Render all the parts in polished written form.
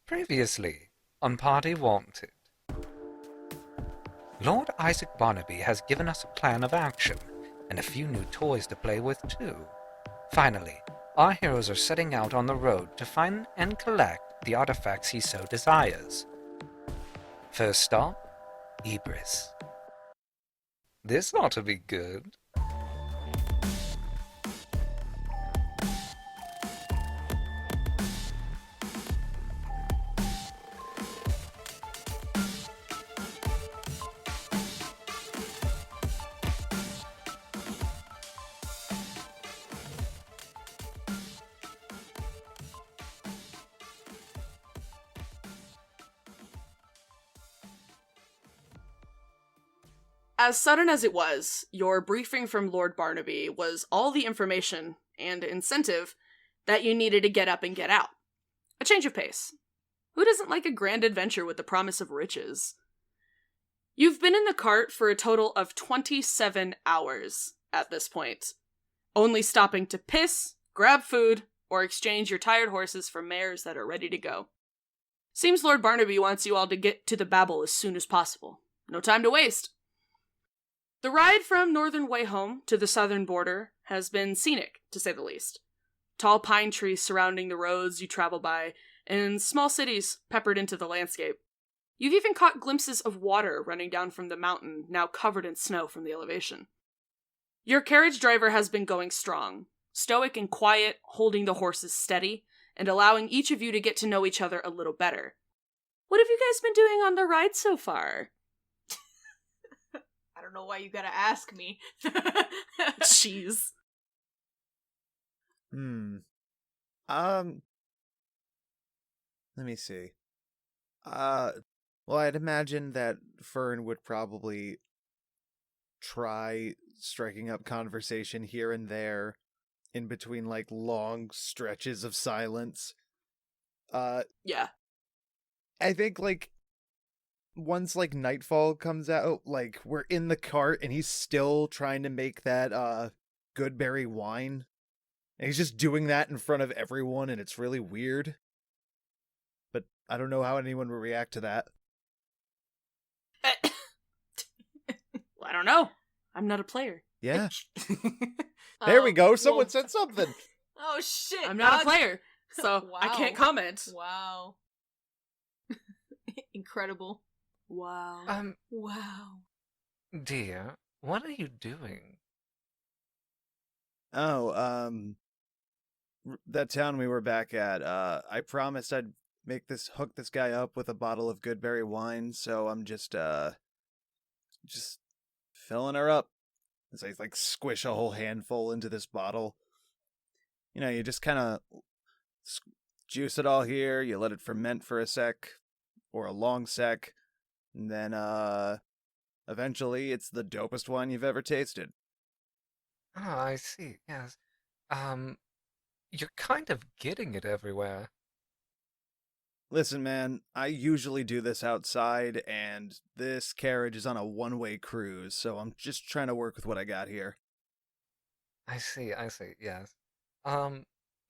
Previously, on Party Wanted, Lord Isaac Barnaby has given us a plan of action, and a few new toys to play with too. Finally, our heroes are setting out on the road to find and collect the artifacts he so desires. First stop, Ebris. This ought to be good. As sudden as it was, your briefing from Lord Barnaby was all the information and incentive that you needed to get up and get out. A change of pace. Who doesn't like a grand adventure with the promise of riches? You've been in the cart for a total of 27 hours at this point, only stopping to piss, grab food, or exchange your tired horses for mares that are ready to go. Seems Lord Barnaby wants you all to get to the Babel as soon as possible. No time to waste. The ride from Northern Way Home to the southern border has been scenic, to say the least. Tall pine trees surrounding the roads you travel by, and small cities peppered into the landscape. You've even caught glimpses of water running down from the mountain, now covered in snow from the elevation. Your carriage driver has been going strong, stoic and quiet, holding the horses steady, and allowing each of you to get to know each other a little better. What have you guys been doing on the ride so far? I don't know why you gotta ask me. Jeez. Let me see. Well, I'd imagine that Fern would probably try striking up conversation here and there in between, like, long stretches of silence. Yeah. I think, like, once, like, nightfall comes out, like, we're in the cart and he's still trying to make that, goodberry wine. And he's just doing that in front of everyone, and it's really weird. But I don't know how anyone will react to that. I don't know. I'm not a player. Yeah. There we go. Someone well- said something. Oh shit! I'm not a God. player, so I Wow. can't comment. Wow. Incredible. Wow. Wow. Dear, what are you doing? Oh, that town we were back at, I promised I'd hook this guy up with a bottle of goodberry wine, so I'm just filling her up. As I, like, squish a whole handful into this bottle. You know, you just kind of juice it all here, you let it ferment for a sec, or a long sec, and then, eventually it's the dopest wine you've ever tasted. Ah, I see, yes. You're kind of getting it everywhere. Listen, man, I usually do this outside, and this carriage is on a one-way cruise, so I'm just trying to work with what I got here. I see, yes.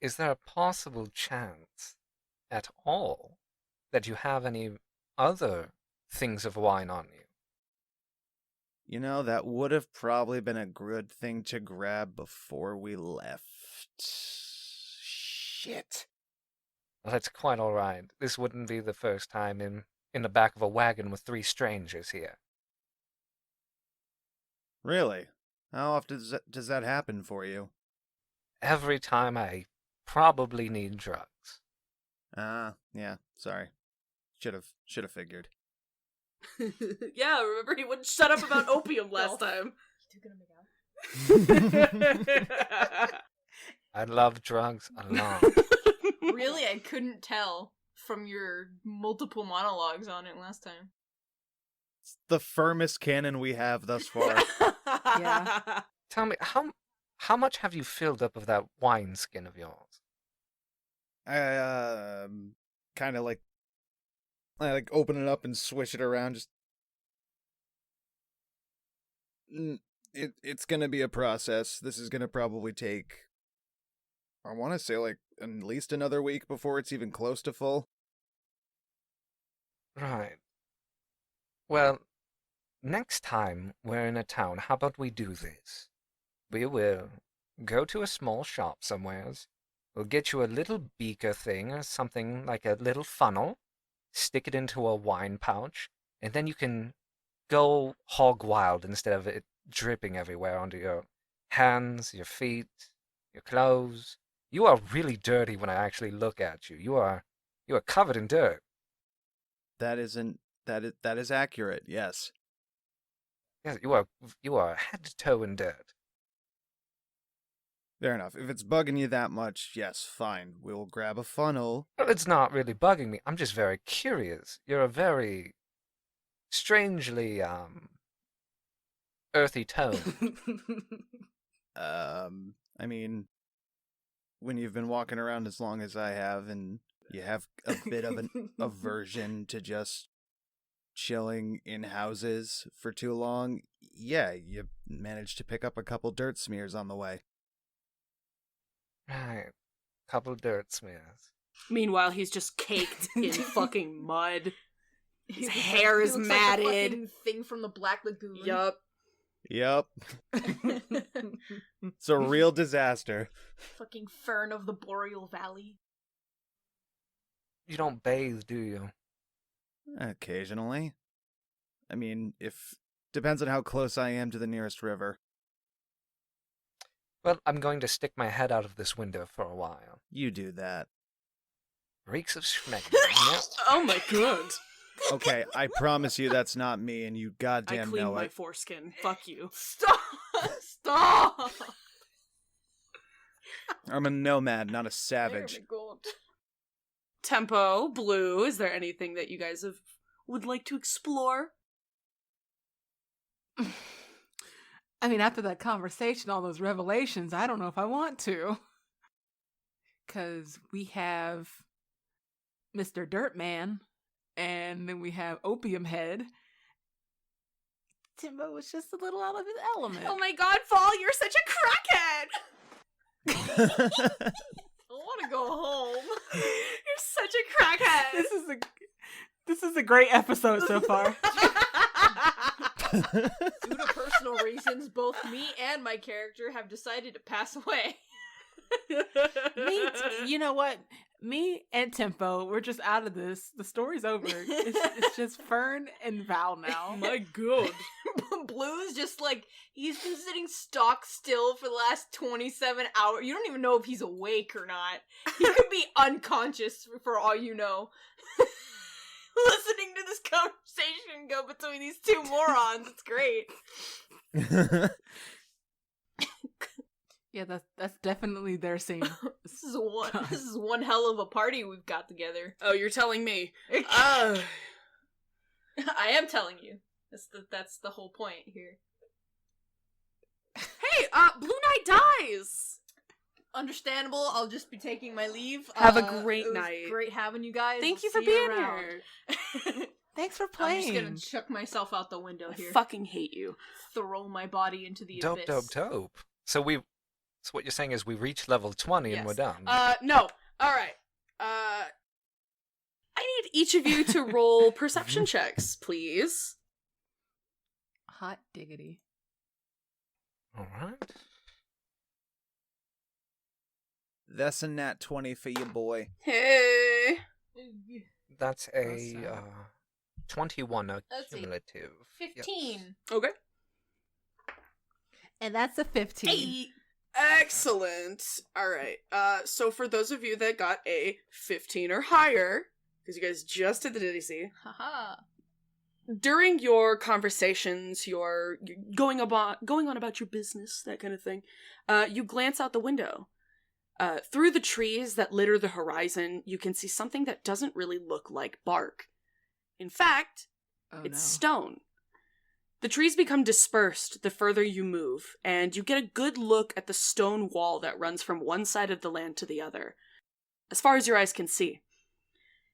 Is there a possible chance at all that you have any other things of wine on you? You know, that would have probably been a good thing to grab before we left. Shit. Well, that's quite all right. This wouldn't be the first time in the back of a wagon with 3 strangers here. Really? How often does that happen for you? Every time I probably need drugs. Yeah, sorry. Should have figured. Yeah, remember he wouldn't shut up about opium last time. You two gonna make out? I love drugs a lot. Really, I couldn't tell from your multiple monologues on it last time. It's the firmest canon we have thus far. Yeah. Tell me, how much have you filled up of that wineskin of yours? I kind of like open it up and swish it around. Just it's gonna be a process. This is gonna probably take, I want to say, like, at least another week before it's even close to full. Right. Well, next time we're in a town, how about we do this? We will go to a small shop somewheres. We'll get you a little beaker thing or something like a little funnel, stick it into a wine pouch, and then you can go hog wild instead of it dripping everywhere onto your hands, your feet, your clothes. You are really dirty when I actually look at you. You are covered in dirt. That is accurate. Yes. Yes, you are head to toe in dirt. Fair enough. If it's bugging you that much, yes, fine. We'll grab a funnel. Well, it's not really bugging me. I'm just very curious. You're a very strangely earthy tone. I mean, when you've been walking around as long as I have and you have a bit of an aversion to just chilling in houses for too long, yeah, you managed to pick up a couple dirt smears on the way. Right. Couple dirt smears. Meanwhile, he's just caked in fucking mud. His He hair is looks like the matted. fucking thing from the Black Lagoon. Yup. Yep. It's a real disaster. Fucking fern of the Boreal Valley. You don't bathe, do you? Occasionally. I mean, depends on how close I am to the nearest river. Well, I'm going to stick my head out of this window for a while. You do that. Reeks of schmeck. Yep. Oh my god. Okay, I promise you that's not me, and you I goddamn cleaned know my it. foreskin. Fuck you. Stop! Stop! I'm a nomad, not a There savage. we go. Tempo, Blue, is there anything that you guys would like to explore? I mean, after that conversation, all those revelations, I don't know if I want to. Because we have Mr. Dirtman, and then we have Opium Head. Timbo was just a little out of his element. Oh my god, Fall, you're such a crackhead! I want to go home. You're such a crackhead! This is a great episode so far. Due to personal reasons, both me and my character have decided to pass away. You know what? Me and Tempo, we're just out of this. The story's over. It's just Fern and Val now. My god. Blue's just like, he's been sitting stock still for the last 27 hours. You don't even know if he's awake or not. He could be unconscious for all you know. Listening to this conversation go between these two morons, it's great. Yeah, that's definitely their scene. This is one hell of a party we've got together. Oh, you're telling me. I am telling you. That's the whole point here. Hey, Blue Knight dies! Understandable. I'll just be taking my leave. Have a great it was night. Great having you guys. Thank I'll you for see being around. here. Thanks for I'm playing. just gonna chuck myself out the window I here. fucking hate you. Throw my body into the Dope, abyss. dope. So what you're saying is we reach level 20 and Yes. we're done. No. Alright. I need each of you to roll perception checks, please. Hot diggity. All right. That's a nat 20 for you, boy. Hey. That's a Awesome. 21 Let's see. cumulative. Yep. 15. Okay. And that's a 15. Hey. Excellent. Alright. So for those of you that got a 15 or higher, because you guys just did the DDC, Haha. during your conversations, you're going on about your business, that kind of thing, you glance out the window. Through the trees that litter the horizon, you can see something that doesn't really look like bark. In fact, Oh, it's no. stone. The trees become dispersed the further you move, and you get a good look at the stone wall that runs from one side of the land to the other, as far as your eyes can see.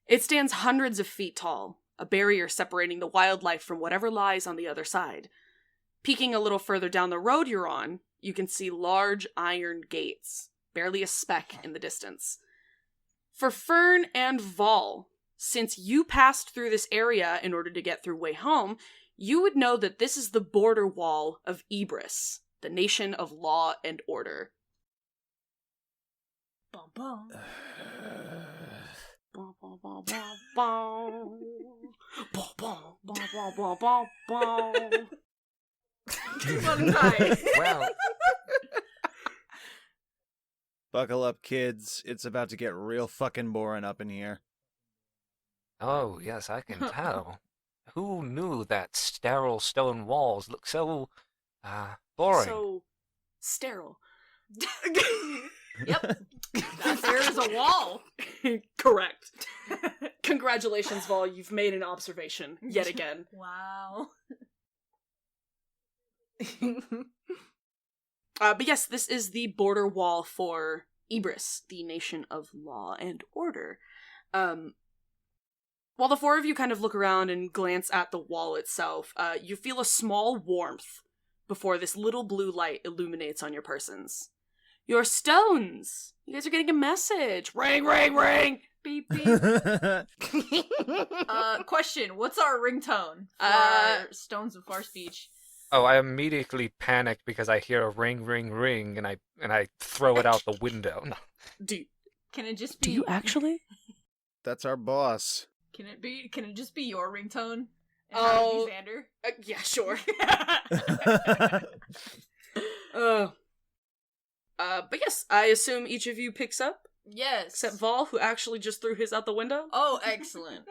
It stands hundreds of feet tall, a barrier separating the wildlife from whatever lies on the other side. Peeking a little further down the road you're on, you can see large iron gates, barely a speck in the distance. For Fern and Vol, since you passed through this area in order to get through way home, you would know that this is the border wall of Ebris, the nation of law and order. Bum, bum. Bum, bum, bum, bum, bum. Bum, bum, bum, bum, bum, bum, bum. Fun time. Well, Buckle up, kids. It's about to get real fucking boring up in here. oh, yes, I can tell. Who knew that sterile stone walls look so, boring? So sterile. Yep. There is a wall. Correct. Congratulations, Vol. You've made an observation yet again. Wow. But yes, this is the border wall for Ebris, the nation of law and order. While the four of you kind of look around and glance at the wall itself, you feel a small warmth before this little blue light illuminates on your persons. Your stones! You guys are getting a message! Ring, ring, ring! Beep, beep. Question, what's our ringtone for our Stones of Far Speech? Oh, I immediately panic because I hear a ring, ring, ring, and I throw it out the window. No. Can it just be... Do you actually? That's our boss. Can it just be your ringtone? And Oh. Xander? Yeah, sure. But yes, I assume each of you picks up, Yes. except Vol, who actually just threw his out the window. Oh, excellent.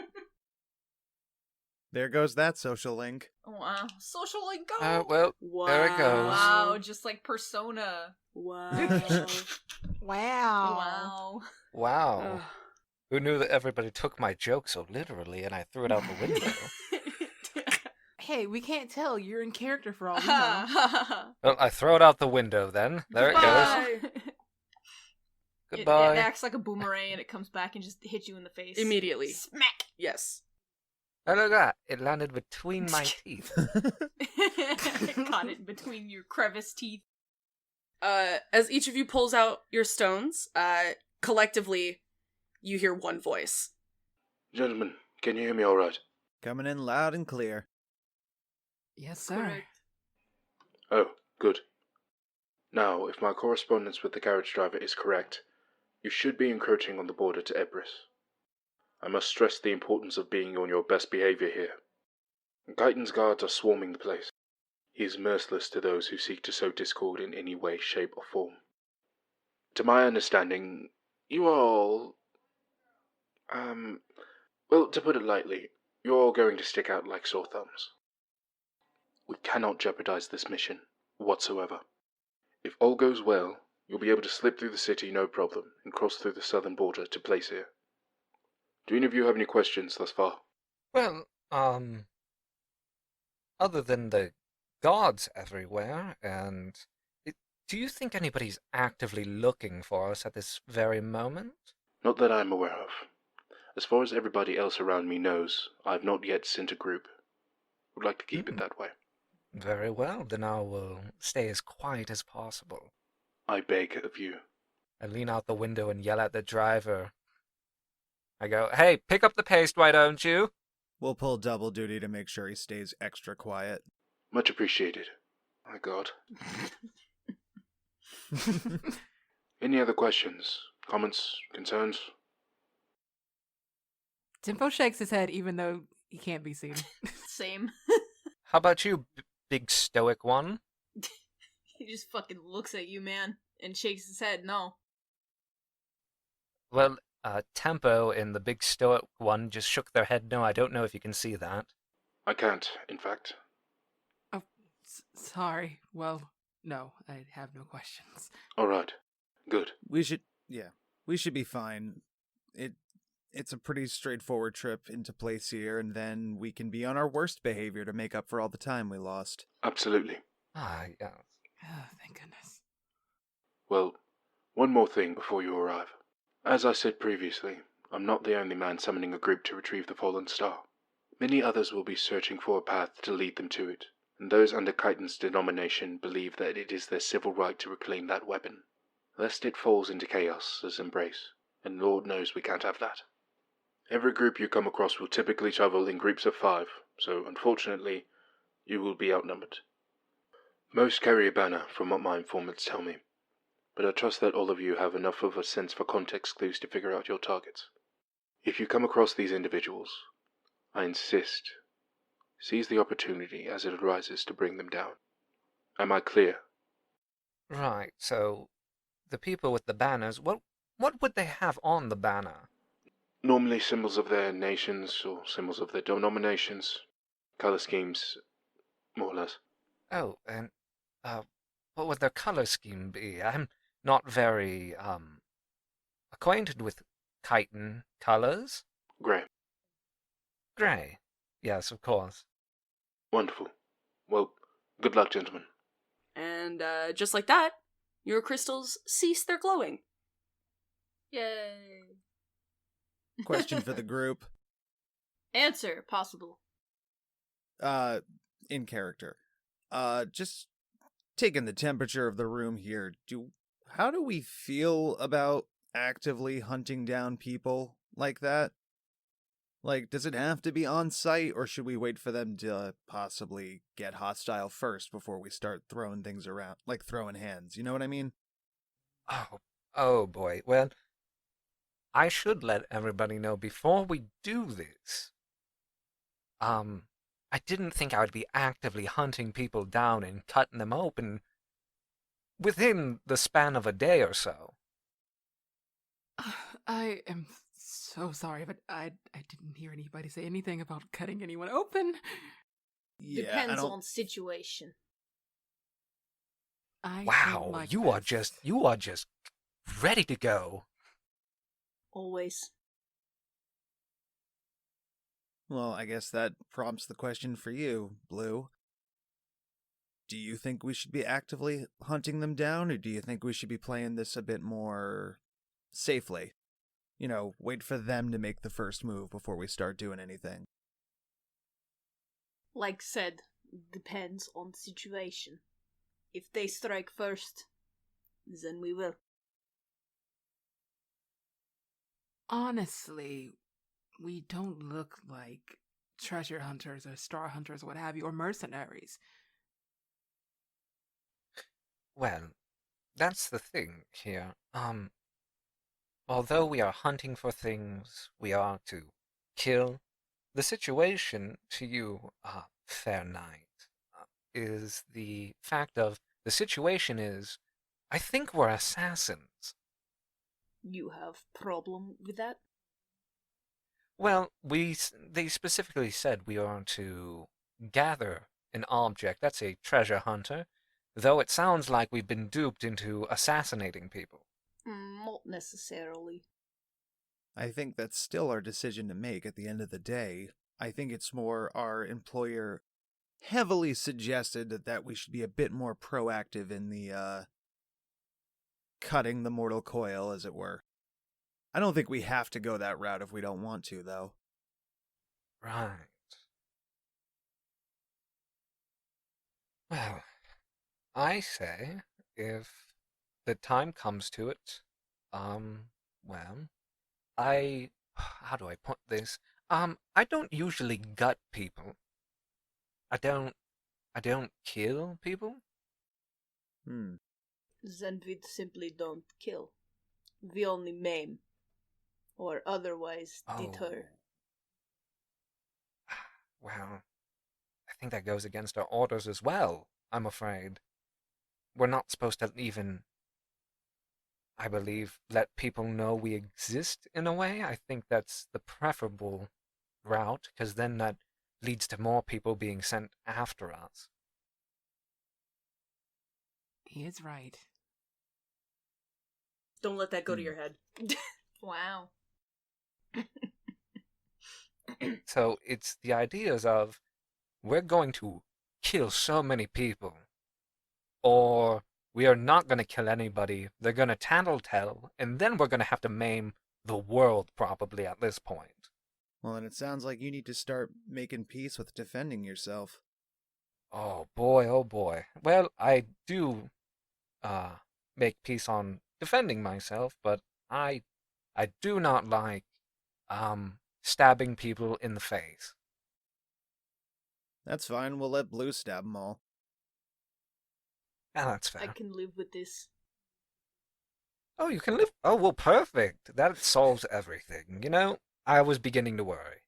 There goes that social link. Wow. Social link go. Well, Wow. there it goes. Wow, just like Persona. Wow. Wow. Wow. wow. Ugh. Who knew that everybody took my joke so literally and I threw it out the window? Hey, we can't tell. You're in character for all we know. Well, I throw it out the window then. There it goes. Goodbye. Goodbye. It acts like a boomerang and it comes back and just hits you in the face. Immediately. Smack! Yes. Oh, look at that. It landed between my teeth. Caught it between your crevice teeth. As each of you pulls out your stones, collectively, you hear one voice. Gentlemen, can you hear me all right? Coming in loud and clear. Yes, sir. Correct. Oh, good. Now, if my correspondence with the carriage driver is correct, you should be encroaching on the border to Ebris. I must stress the importance of being on your best behavior here. Guyton's guards are swarming the place. He is merciless to those who seek to sow discord in any way, shape, or form. To my understanding, you are all... well, to put it lightly, you're all going to stick out like sore thumbs. We cannot jeopardize this mission, whatsoever. If all goes well, you'll be able to slip through the city no problem and cross through the southern border to Plaisir. Do any of you have any questions thus far? Well, other than the guards everywhere, and... do you think anybody's actively looking for us at this very moment? Not that I'm aware of. As far as everybody else around me knows, I have not yet sent a group. Would like to keep it that way. Very well, then I will stay as quiet as possible. I beg of you. I lean out the window and yell at the driver. I go, hey, pick up the pace, why don't you? We'll pull double duty to make sure he stays extra quiet. Much appreciated. My God. Any other questions, comments, concerns? Tempo shakes his head even though he can't be seen. Same. How about you, big stoic one? He just fucking looks at you, man, and shakes his head. No. Well, Tempo and the big stoic one just shook their head no. I don't know if you can see that. I can't, in fact. Oh, sorry. Well, no, I have no questions. Alright. Good. We should be fine. It's a pretty straightforward trip into Plaisir, and then we can be on our worst behavior to make up for all the time we lost. Absolutely. Ah, yeah. Oh, thank goodness. Well, one more thing before you arrive. As I said previously, I'm not the only man summoning a group to retrieve the fallen star. Many others will be searching for a path to lead them to it, and those under Kyton's denomination believe that it is their civil right to reclaim that weapon, lest it falls into chaos as Embrace, and Lord knows we can't have that. Every group you come across will typically travel in groups of 5, so unfortunately, you will be outnumbered. Most carry a banner, from what my informants tell me, but I trust that all of you have enough of a sense for context clues to figure out your targets. If you come across these individuals, I insist, seize the opportunity as it arises to bring them down. Am I clear? Right, so the people with the banners, what would they have on the banner? Normally symbols of their nations or symbols of their denominations, color schemes, more or less. Oh, and uh, what would their color scheme be? I'm not very acquainted with chitin colors. Grey. Gray. Yes, of course. Wonderful. Well, good luck, gentlemen. And just like that, your crystals cease their glowing. Yay. Question for the group. Answer possible. In character. Just taking the temperature of the room here. How do we feel about actively hunting down people like that? Like, does it have to be on site, or should we wait for them to possibly get hostile first before we start throwing things around, like throwing hands? You know what I mean? Oh boy. Well, I should let everybody know before we do this. I didn't think I would be actively hunting people down and cutting them open within the span of a day or so. I am so sorry, but I didn't hear anybody say anything about cutting anyone open. Yeah, Depends on situation. I don't Wow, like you are this. just ready to go. Always. Well, I guess that prompts the question for you, Blue. Do you think we should be actively hunting them down, or do you think we should be playing this a bit more safely? You know, wait for them to make the first move before we start doing anything. Like said, depends on situation. If they strike first, then we will. Honestly, we don't look like treasure hunters or star hunters, what have you, or mercenaries. Well, that's the thing here. Although we are hunting for things we are to kill, the situation to you, fair knight, is the fact of the situation is, I think we're assassins. You have problem with that? Well, they specifically said we are to gather an object. That's a treasure hunter, though it sounds like we've been duped into assassinating people. Not necessarily. I think that's still our decision to make at the end of the day. I think it's more our employer heavily suggested that we should be a bit more proactive in the, cutting the mortal coil, as it were. I don't think we have to go that route if we don't want to, though. Right. Well, I say, if the time comes to it, well, how do I put this? I don't usually gut people. I don't kill people. Hmm. Then we simply don't kill. We only maim. Or otherwise deter. Well, I think that goes against our orders as well, I'm afraid. We're not supposed to even, I believe, let people know we exist in a way. I think that's the preferable route, because then that leads to more people being sent after us. He is right. Don't let that go to your head. Wow. So it's the ideas of, we're going to kill so many people, or we are not going to kill anybody, they're going to tattletale, and then we're going to have to maim the world probably at this point. Well, then it sounds like you need to start making peace with defending yourself. Oh boy, oh boy. Well, I do make peace on defending myself, but I do not like stabbing people in the face. That's fine. We'll let Blue stab them all. Ah, that's I fair. can live with this. Oh, you can live. Oh, well, perfect. That solves everything. You know, I was beginning to worry.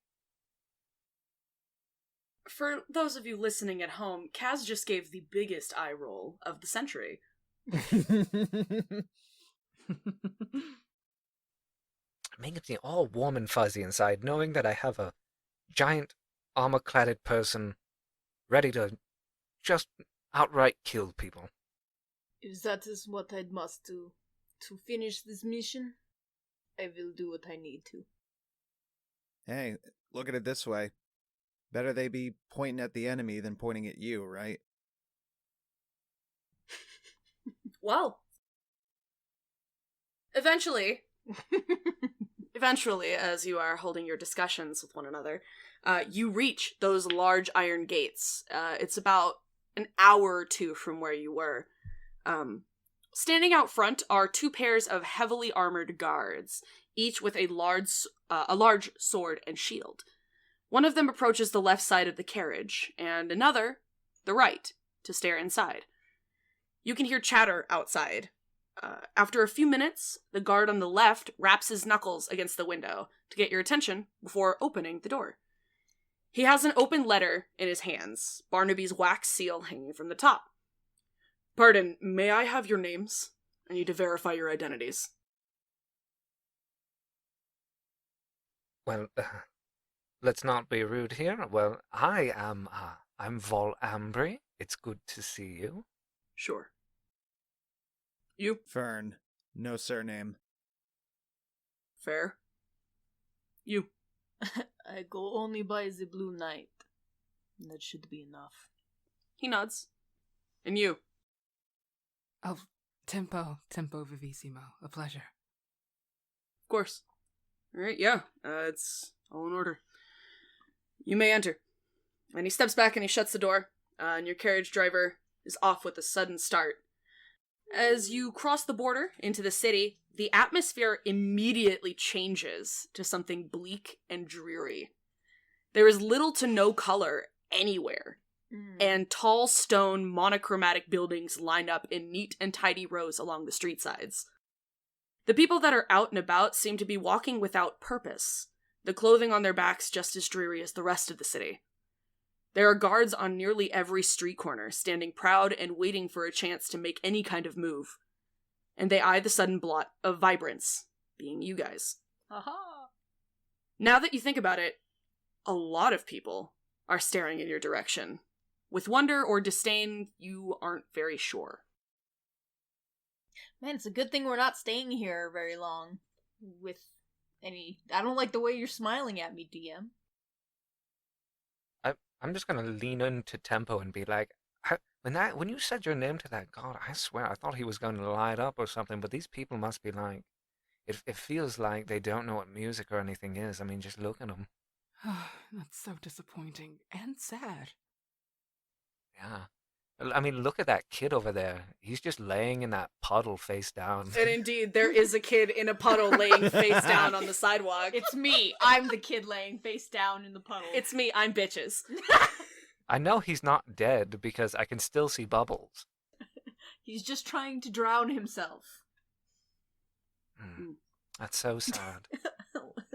For those of you listening at home, Kaz just gave the biggest eye roll of the century. It makes me all warm and fuzzy inside, knowing that I have a giant, armor-cladded person ready to just outright kill people. If that is what I must do to finish this mission, I will do what I need to. Hey, look at it this way. Better they be pointing at the enemy than pointing at you, right? Well, eventually, as you are holding your discussions with one another, you reach those large iron gates. It's about an hour or two from where you were. Standing out front are two pairs of heavily armored guards, each with a large sword and shield. One of them approaches the left side of the carriage, and another, the right, to stare inside. You can hear chatter outside. After a few minutes, the guard on the left raps his knuckles against the window to get your attention before opening the door. He has an open letter in his hands, Barnaby's wax seal hanging from the top. Pardon, may I have your names? I need to verify your identities. Well, let's not be rude here. Well, I'm Vol Ambry. It's good to see you. Sure. You? Fern. No surname. Fair. You? I go only by the Blue Knight. That should be enough. He nods. And you? Oh, Tempo Vivissimo. A pleasure. Of course. Alright, yeah. It's all in order. You may enter. And he steps back and he shuts the door, and your carriage driver is off with a sudden start. As you cross the border into the city, the atmosphere immediately changes to something bleak and dreary. There is little to no color anywhere, and tall stone monochromatic buildings line up in neat and tidy rows along the street sides. The people that are out and about seem to be walking without purpose, the clothing on their backs just as dreary as the rest of the city. There are guards on nearly every street corner, standing proud and waiting for a chance to make any kind of move. And they eye the sudden blot of vibrance, being you guys. Aha! Now that you think about it, a lot of people are staring in your direction. With wonder or disdain, you aren't very sure. Man, it's a good thing we're not staying here very long. I don't like the way you're smiling at me, DM. I'm just gonna lean into Tempo and be like, when you said your name to that god, I swear I thought he was going to light up or something. But these people must be like, it feels like they don't know what music or anything is. I mean, just look at them. That's so disappointing and sad. Yeah. I mean, look at that kid over there. He's just laying in that puddle face down. And indeed, there is a kid in a puddle laying face down on the sidewalk. It's me. I'm the kid laying face down in the puddle. It's me. I'm bitches. I know he's not dead because I can still see bubbles. He's just trying to drown himself. That's so sad.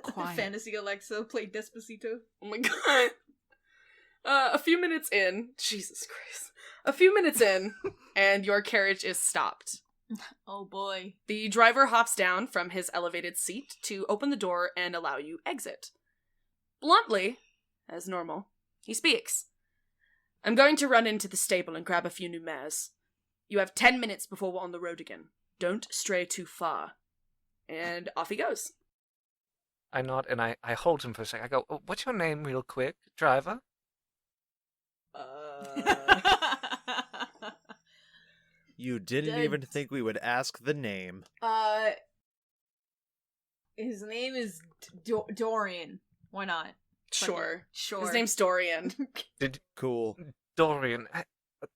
Quiet. Fantasy Alexa played Despacito. Oh my god. A few minutes in, Jesus Christ. A few minutes in, and your carriage is stopped. Oh boy. The driver hops down from his elevated seat to open the door and allow you exit. Bluntly, as normal, he speaks. I'm going to run into the stable and grab a few new mares. You have 10 minutes before we're on the road again. Don't stray too far. And off he goes. I nod and I hold him for a second. I go, oh, what's your name real quick, driver? You didn't Dead. even think we would ask the name. His name is Dorian. Why not? Sure. Sure. His name's Dorian. Cool. Dorian.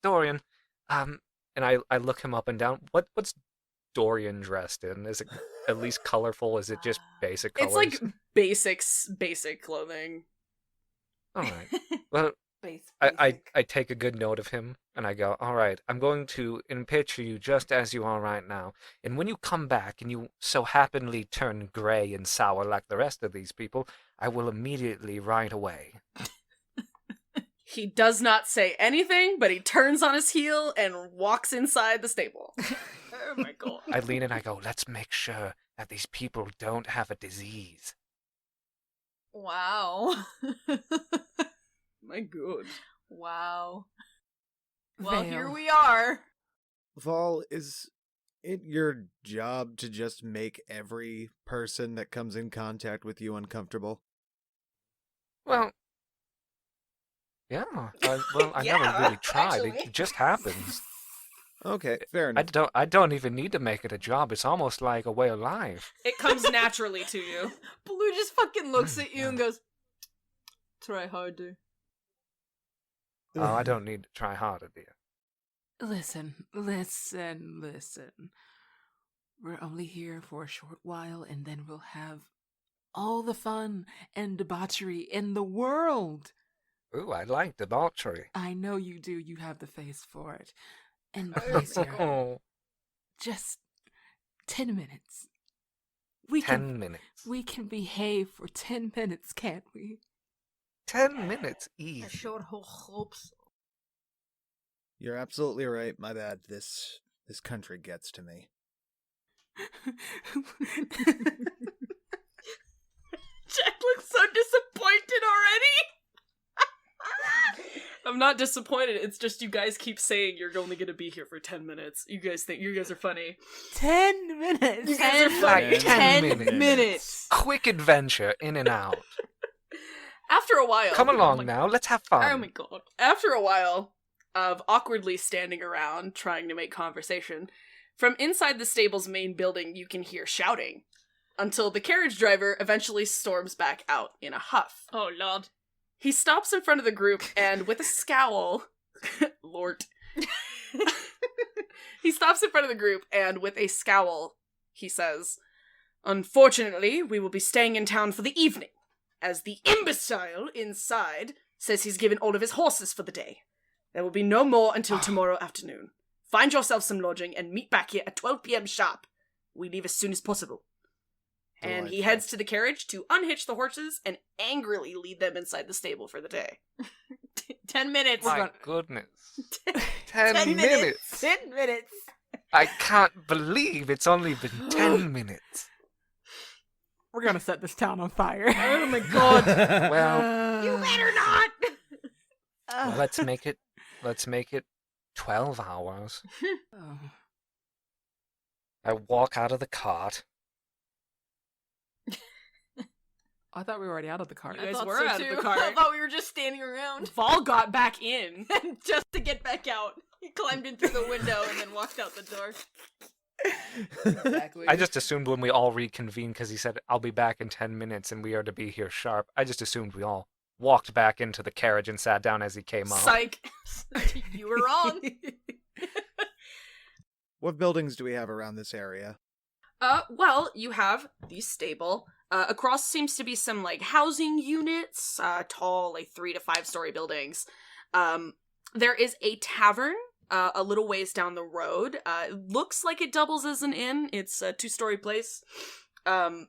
Dorian. And I look him up and down. What's Dorian dressed in? Is it at least colorful? Is it just basic colors? It's like basic clothing. All right. Well, I take a good note of him, and I go, all right, I'm going to picture you just as you are right now. And when you come back and you so happenly turn gray and sour like the rest of these people, I will immediately right away. He does not say anything, but he turns on his heel and walks inside the stable. Oh my god. I lean and I go, let's make sure that these people don't have a disease. Wow. My god. Wow. Well, Vale. here we are. Val, is it your job to just make every person that comes in contact with you uncomfortable? Well, yeah. I Yeah, never really tried. actually. It just happens. Okay, fair enough. I don't even need to make it a job. It's almost like a way of life. It comes naturally to you. Blue just fucking looks at you and goes, try harder. Oh, I don't need to try harder, dear. Listen. We're only here for a short while, and then we'll have all the fun and debauchery in the world. Ooh, I like debauchery. I know you do. You have the face for it. And Oh, Plaisir, Oh, just 10 minutes. 10 minutes. We can behave for 10 minutes, can't we? 10 minutes I easy. sure hope so. You're absolutely right. My bad. This country gets to me. Jack looks so disappointed already. I'm not disappointed. It's just you guys keep saying you're only going to be here for 10 minutes. You guys think you guys are funny. 10 minutes. You guys are funny. Like 10 minutes. Quick adventure, in and out. After a while. Come along now, let's have fun. Oh my god. After a while of awkwardly standing around trying to make conversation, from inside the stable's main building you can hear shouting, until the carriage driver eventually storms back out in a huff. Oh, Lord. He stops in front of the group and with a scowl, Lord. He stops in front of the group and with a scowl, he says, "Unfortunately, we will be staying in town for the evening, as the imbecile inside says he's given all of his horses for the day. There will be no more until tomorrow afternoon. Find yourself some lodging and meet back here at 12 p.m. sharp. We leave as soon as possible." And he Delightful. heads to the carriage to unhitch the horses and angrily lead them inside the stable for the day. 10 minutes. My goodness. 10 minutes. minutes. 10 minutes. I can't believe it's only been 10 minutes. We're gonna set this town on fire. Oh my god. Well, You better not. well, let's make it 12 hours. Oh. I walk out of the cart. I thought we were already out of the car. You guys thought were so out of the too. cart. I thought we were just standing around. Vol got back in. Just to get back out. He climbed in through the window and then walked out the door. Exactly. I just assumed when we all reconvened, because he said, I'll be back in 10 minutes and we are to be here sharp. I just assumed we all walked back into the carriage and sat down as he came up. Psych. You were wrong. What buildings do we have around this area? Well, you have the stable. Across seems to be some, like, housing units, tall, like, 3 to 5 story buildings. There is a tavern, a little ways down the road. It looks like it doubles as an inn. It's a 2-story place. And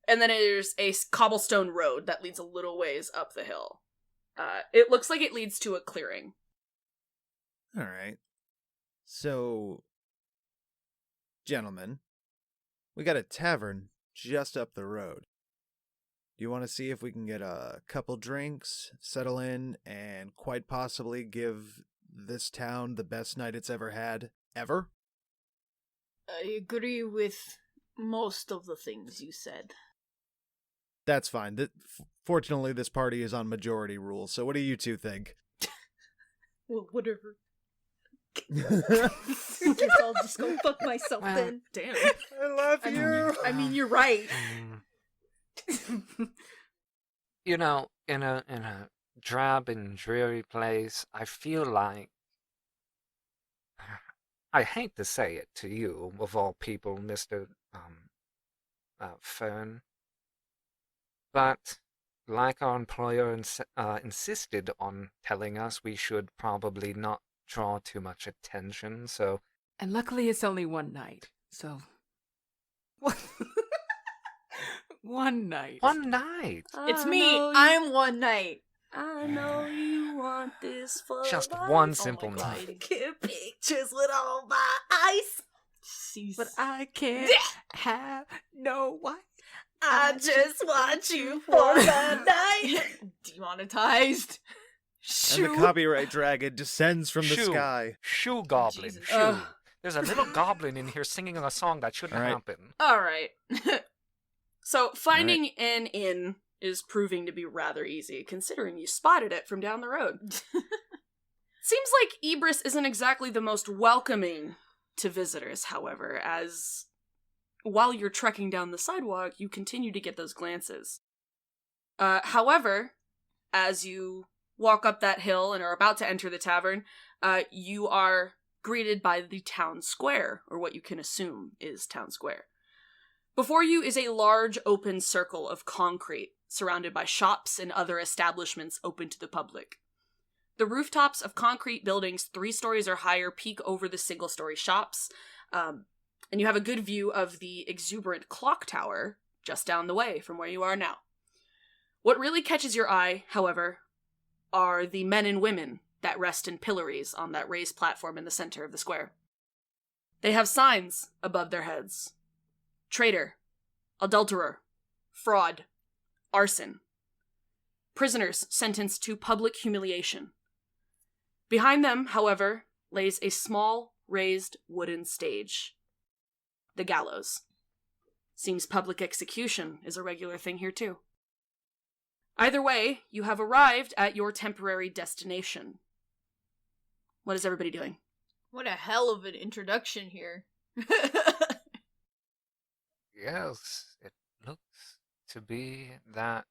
then there's a cobblestone road that leads a little ways up the hill. It looks like it leads to a clearing. All right. So, gentlemen, we got a tavern just up the road. Do you want to see if we can get a couple drinks, settle in, and quite possibly give this town the best night it's ever had? Ever? I agree with most of the things you said. That's fine. Fortunately, this party is on majority rule, so what do you two think? Well, whatever. I Guess I'll just go fuck myself Wow. then. Damn. love I mean, you're right. You know, in a drab and dreary place, I feel like I hate to say it to you, of all people, Mr. Fern, but like our employer insisted on telling us, we should probably not draw too much attention, so And luckily it's only one night, so... one night. one night! It's I me. know I'm one night. I know you want this for Just life. one Oh simple my night. God. Get pictures with all my eyes. Cease. But I can't have no wife. I just want you for the night. Demonetized. And the copyright dragon descends from the Shoo. sky. Shoo goblin, Jesus. shoo. Ugh. There's a little goblin in here singing a song that shouldn't All right. happen. All right. So finding an inn is proving to be rather easy, considering you spotted it from down the road. Seems like Ebris isn't exactly the most welcoming to visitors, however, as while you're trekking down the sidewalk, you continue to get those glances. However, as you walk up that hill and are about to enter the tavern, you are greeted by the town square, or what you can assume is town square. Before you is a large open circle of concrete, surrounded by shops and other establishments open to the public. The rooftops of concrete buildings 3 stories or higher peek over the single-story shops, and you have a good view of the exuberant clock tower just down the way from where you are now. What really catches your eye, however, are the men and women that rest in pillories on that raised platform in the center of the square. They have signs above their heads. Traitor, adulterer, fraud, arson. Prisoners sentenced to public humiliation. Behind them, however, lays a small, raised wooden stage. The gallows. Seems public execution is a regular thing here too. Either way, you have arrived at your temporary destination. What is everybody doing? What a hell of an introduction here. Yes, it looks to be that,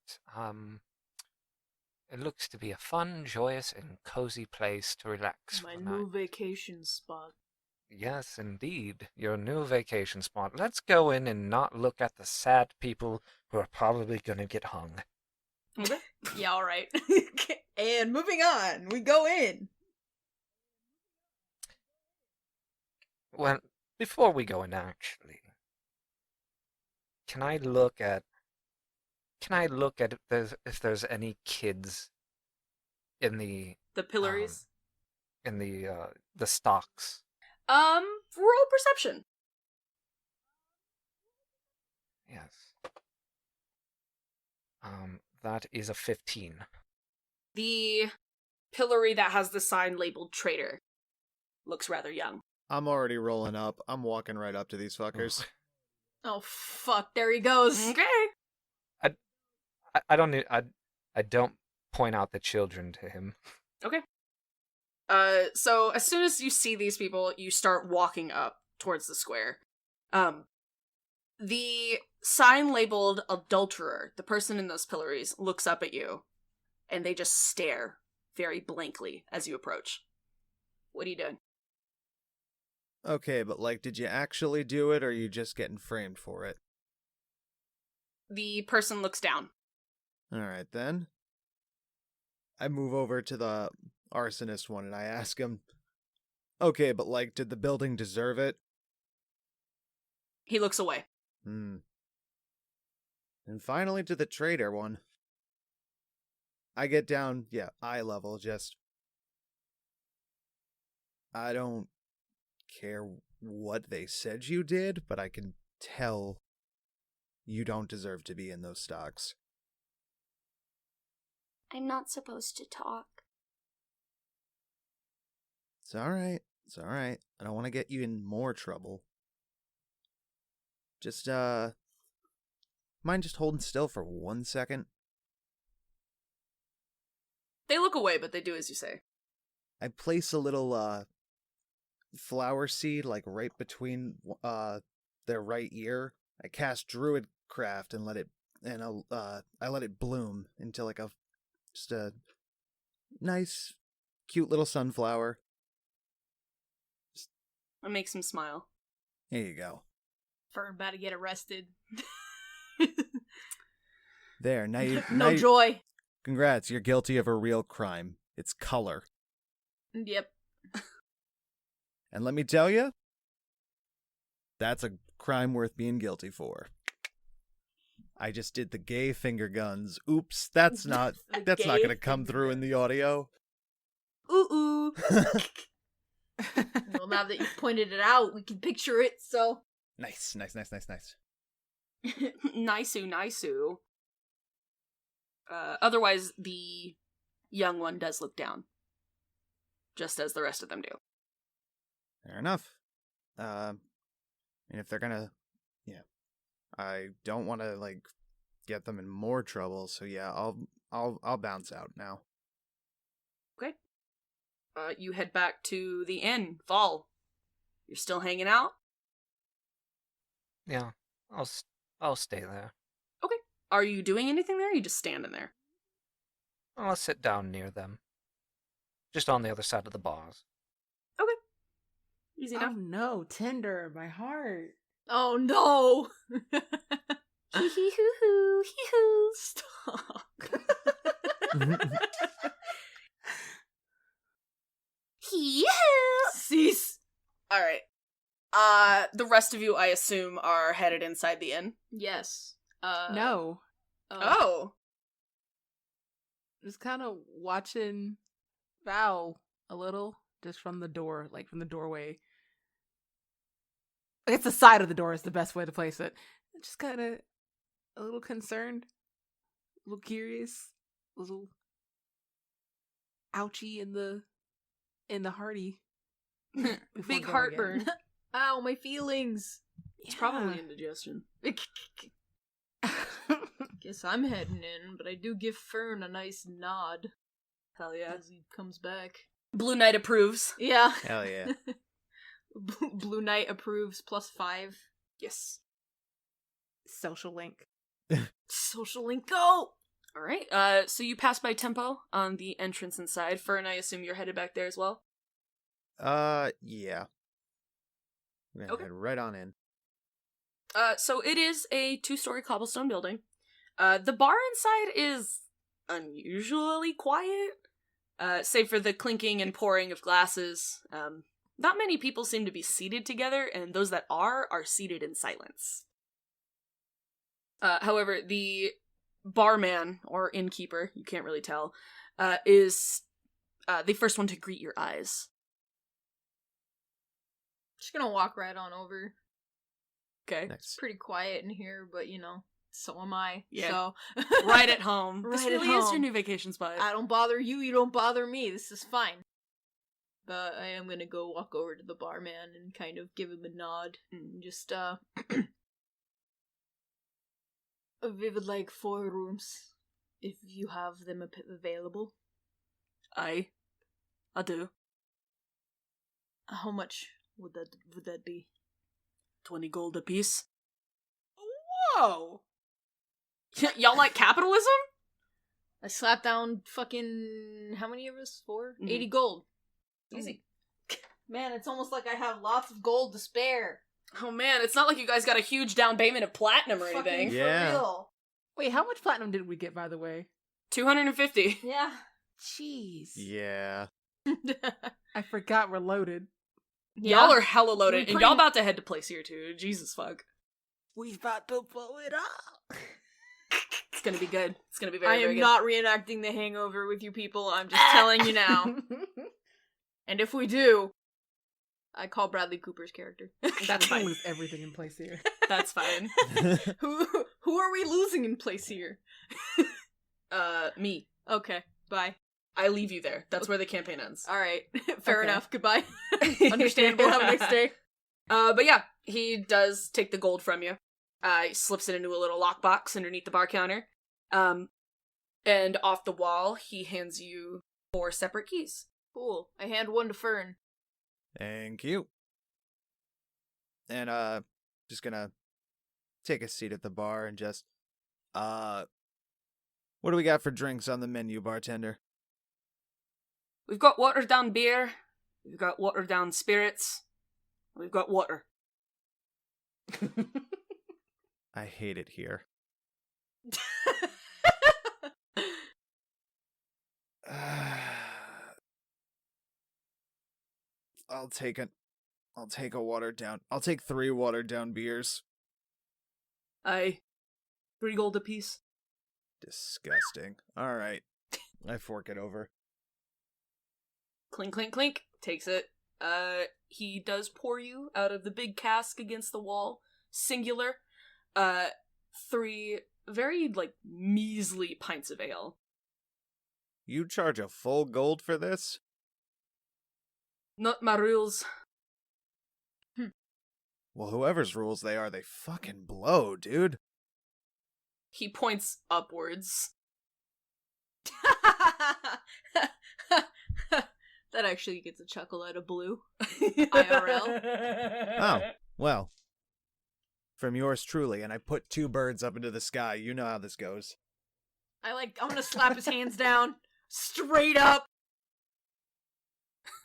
it looks to be a fun, joyous, and cozy place to relax My for the new night. vacation spot. Yes, indeed, your new vacation spot. Let's go in and not look at the sad people who are probably gonna get hung. Okay. Yeah, alright. And moving on, we go in. Well, before we go in, actually, can I look at if there's any kids in the The pillories. the stocks? Roll perception. Yes. That is a 15. The pillory that has the sign labeled traitor looks rather young. I'm already rolling up. I'm walking right up to these fuckers. Oh fuck, there he goes. Okay. I don't need I don't point out the children to him. Okay. So as soon as you see these people, you start walking up towards the square. The sign labeled adulterer, the person in those pillories, looks up at you, and they just stare very blankly as you approach. What are you doing? Okay, but like, did you actually do it, or are you just getting framed for it? The person looks down. Alright then. I move over to the arsonist one and I ask him, okay, but like, did the building deserve it? He looks away. And finally to the traitor one. I get down, eye level, just... I don't care what they said you did, but I can tell you don't deserve to be in those stocks. I'm not supposed to talk. It's alright. It's alright. I don't want to get you in more trouble. Just, mind just holding still for 1 second? They look away, but they do as you say. I place a little, flower seed, like, right between, their right ear. I cast Druid Craft and I let it bloom into, like, just a nice, cute little sunflower. Just It makes him smile. Here you go. Fern about to get arrested. There, now you... No joy. Congrats, you're guilty of a real crime. It's color. Yep. And let me tell you, that's a crime worth being guilty for. I just did the gay finger guns. Oops, that's not going to come through in the audio. Ooh. Well, now that you've pointed it out, we can picture it, so... Nice. Nice-oo. Otherwise, the young one does look down. Just as the rest of them do. Fair enough. And if they're gonna... Yeah. I don't want to, like, get them in more trouble, so yeah, I'll bounce out now. Okay. You head back to the inn. Fall. You're still hanging out? Yeah, I'll stay there. Okay. Are you doing anything there, or are you just standing there? I'll sit down near them. Just on the other side of the bars. Okay. Easy Oh enough. no, Tinder, my heart. Oh no! Hee-hee-hoo-hoo, hee-hoo. Stop. Hee-hoo. Cease. Alright. The rest of you, I assume, are headed inside the inn? Yes. No. Oh. Just kind of watching Val a little, just from the door, like from the doorway. It's the side of the door is the best way to place it. Just kind of a little concerned, a little curious, a little ouchy in the hearty. before Big going heartburn. again. Ow, my feelings. It's probably indigestion. Guess I'm heading in, but I do give Fern a nice nod Hell yeah. as he comes back. Blue Knight approves. Yeah. Hell yeah. Blue Knight approves +5. Yes. Social link. Social link, go! Alright, so you pass by Tempo on the entrance inside. Fern, I assume you're headed back there as well? Yeah. I'm gonna Okay. head right on in. So it is a 2-story cobblestone building. The bar inside is unusually quiet, save for the clinking and pouring of glasses. Not many people seem to be seated together, and those that are seated in silence. However, the barman, or innkeeper, you can't really tell, is the first one to greet your eyes. Just gonna walk right on over. Okay. Nice. It's pretty quiet in here, but so am I. Yeah. So Right at home. Right This at really is your home. new vacation spot. I don't bother you, you don't bother me. This is fine. But I am gonna go walk over to the barman and kind of give him a nod and just we would like 4 rooms if you have them available. I do. How much would that be? 20 gold apiece. Whoa! Y'all like capitalism? I slapped down fucking how many of us? 4? Mhm. 80 gold. Easy. Man, it's almost like I have lots of gold to spare. Oh man, it's not like you guys got a huge down payment of platinum or anything. Fucking Yeah. for real. Wait, how much platinum did we get, by the way? 250. Yeah. Jeez. Yeah. I forgot we're loaded. Y'all are hella loaded, We're and y'all pretty- about to head to Plaisir too. Jesus fuck. We about to blow it up. It's gonna be good. It's gonna be I very, very am good. not reenacting the hangover with you people. I'm just telling you now. And if we do, I call Bradley Cooper's character. That's I fine. lose everything in place here. That's fine. Who are we losing in place here? Me. Okay, bye. I leave you there. That's where the campaign ends. All right, fair Okay. enough. Goodbye. Understandable. Have a nice day. But yeah, he does take the gold from you. He slips it into a little lockbox underneath the bar counter. And off the wall, he hands you 4 separate keys. Cool. I hand one to Fern. Thank you. And just gonna take a seat at the bar and just what do we got for drinks on the menu, bartender? We've got watered down beer. We've got watered down spirits. We've got water. I hate it here. I'll take a watered down. I'll take 3 watered down beers. Aye. 3 gold apiece. Disgusting. All right. I fork it over. Clink, clink, clink. Takes it. He does pour you out of the big cask against the wall. Singular. 3 very, measly pints of ale. You charge a full gold for this? Not my rules. Well, whoever's rules they are, they fucking blow, dude. He points upwards. That actually gets a chuckle out of Blue. IRL. Oh, well. From yours truly, and I put 2 birds up into the sky. You know how this goes. I'm gonna slap his hands down. Straight up.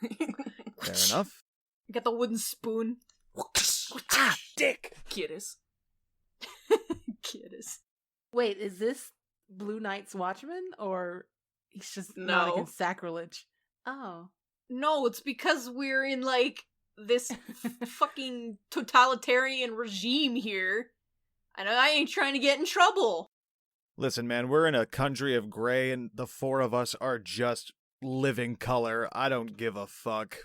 Fair enough. Get the wooden spoon. Ah, dick! Kiddies. Wait, is this Blue Knight's Watchman, or he's just No. not against sacrilege? Oh. No, it's because we're in, this fucking totalitarian regime here. And I ain't trying to get in trouble. Listen, man, we're in a country of gray, and the 4 of us are just living color. I don't give a fuck.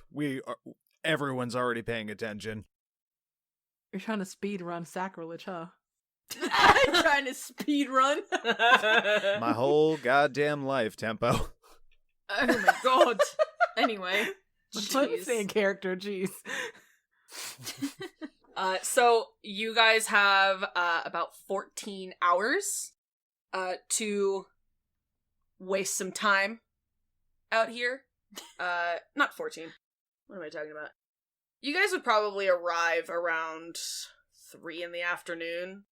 Everyone's already paying attention. You're trying to speed run sacrilege, huh? I'm trying to speed run. My whole goddamn life, Tempo. Oh my god. Anyway. Let me Jeez. stay in character, jeez. So you guys have about 14 hours to waste some time out here. Not 14. What am I talking about? You guys would probably arrive around 3 in the afternoon.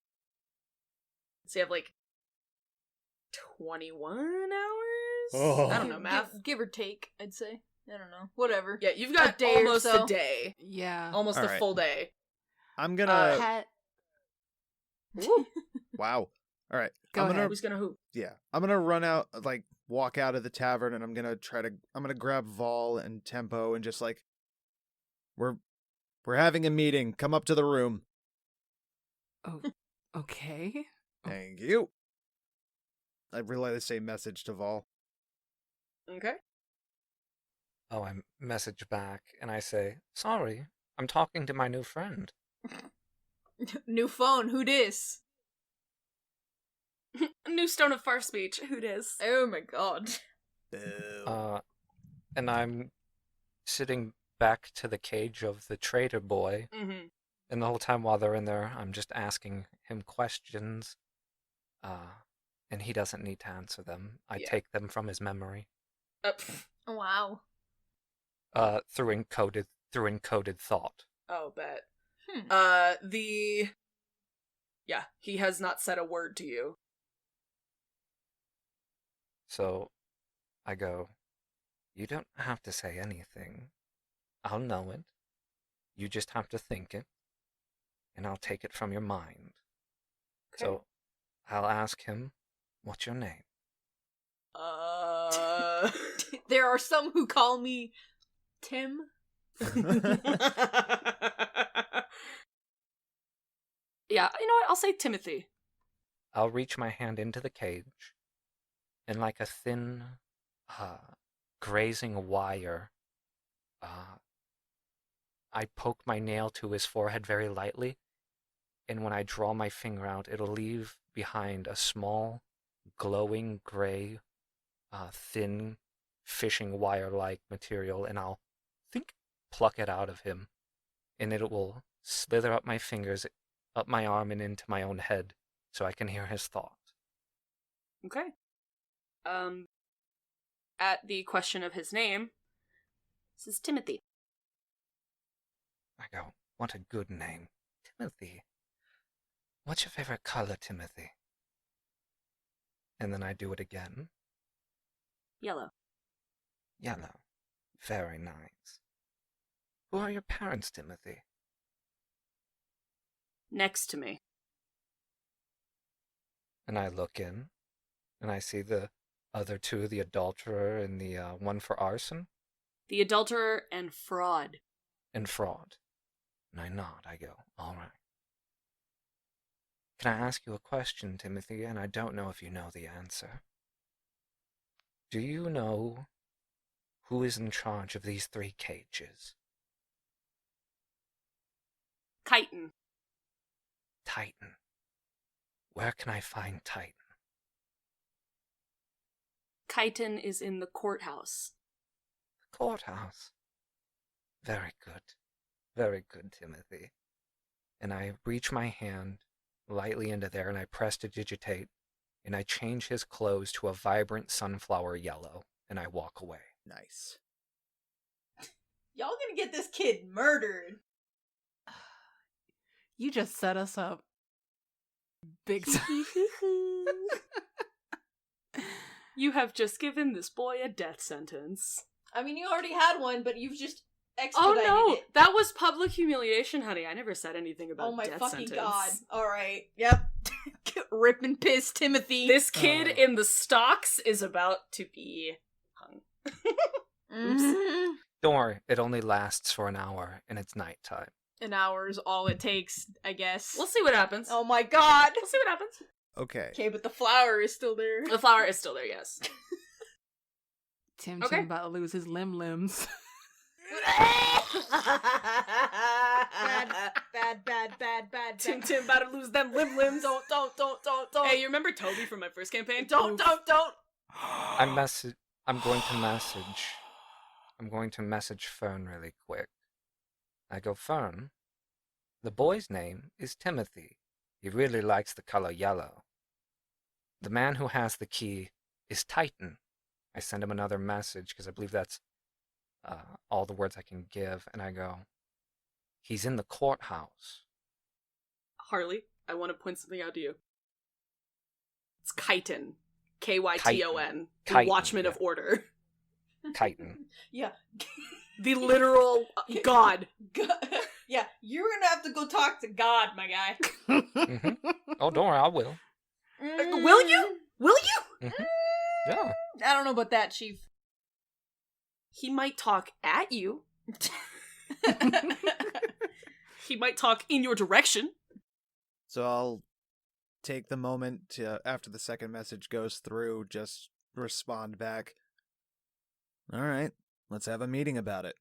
So you have 21 hours? Oh. I don't know, math. Give or take, I'd say. I don't know. Whatever. Yeah, you've got A day or almost so. a day. Yeah. Almost All a right. full day. I'm gonna... Pat, Wow. All right. Go I'm gonna... ahead. Who's gonna who? Yeah. I'm gonna run out, walk out of the tavern, and I'm gonna grab Vol and Tempo and just, we're having a meeting. Come up to the room. oh, okay. Thank you. I relay the same message to Vol. Okay. Oh, I message back and I say, sorry, I'm talking to my new friend. New phone, who dis? New Stone of Far Speech. Who dis? Oh my god. Boo. And I'm sitting back to the cage of the trader boy, Mm-hmm. and the whole time while they're in there, I'm just asking him questions, and he doesn't need to answer them. I Yeah. take them from his memory, Wow. through encoded thought. Oh, bet. Hmm. Yeah, he has not said a word to you. So I go, you don't have to say anything. I'll know it. You just have to think it, and I'll take it from your mind. Okay. So I'll ask him, what's your name? There are some who call me Tim. Yeah, you know what? I'll say Timothy. I'll reach my hand into the cage, and like a thin, grazing wire, I poke my nail to his forehead very lightly, and when I draw my finger out, it'll leave behind a small, glowing gray, thin, fishing wire-like material, and I'll pluck it out of him, and it will slither up my fingers, up my arm, and into my own head, so I can hear his thoughts. Okay. At the question of his name, this is Timothy. I go, what a good name. Timothy. What's your favorite color, Timothy? And then I do it again. Yellow. Yellow. Very nice. Who are your parents, Timothy? next to me. And I look in, and I see the other two, the adulterer and the one for arson The adulterer and fraud. and fraud. And I nod, I go, all right. Can I ask you a question, Timothy? And I don't know if you know the answer. Do you know who is in charge of these 3 cages? Chitin. Titan. Where can I find Titan? Chitin is in the courthouse. Courthouse. Very good. Very good, Timothy. And I reach my hand lightly into there and I press to digitate and I change his clothes to a vibrant sunflower yellow and I walk away. Nice. Y'all gonna get this kid murdered. You just set us up. Big time. You have just given this boy a death sentence. I mean, you already had one, but you've just Oh expedited no, it. that was public humiliation, honey. I never said anything about Oh my death fucking sentence. god. Alright. Yep. Rip and piss Timothy. This kid in the stocks is about to be hung. Mhm. Don't worry, it only lasts for an hour and it's nighttime. An hour is all it takes, I guess. We'll see what happens. Oh my god. We'll see what happens. Okay. Okay, but the flower is still there. The flower is still there, yes. Tim Okay. about to lose his limbs. Bad. Tim about to lose them limbs. Don't. Hey, you remember Toby from my first campaign? Don't. I'm going to message Fern really quick. I go, Fern, the boy's name is Timothy. He really likes the color yellow. The man who has the key is Titan. I send him another message because I believe that's all the words I can give. And I go, he's in the courthouse. Harley, I want to point something out to you. It's Chitin. Kyton. The Chitin, Watchman yeah. of Order. Titan. Yeah. The literal god. Yeah, you're gonna have to go talk to God, my guy. Mm-hmm. Oh, don't worry, I will. Will you? Will you? Mm-hmm. Yeah. I don't know about that, Chief. He might talk at you. He might talk in your direction. So I'll take the moment to, after the second message goes through, just respond back. All right, let's have a meeting about it.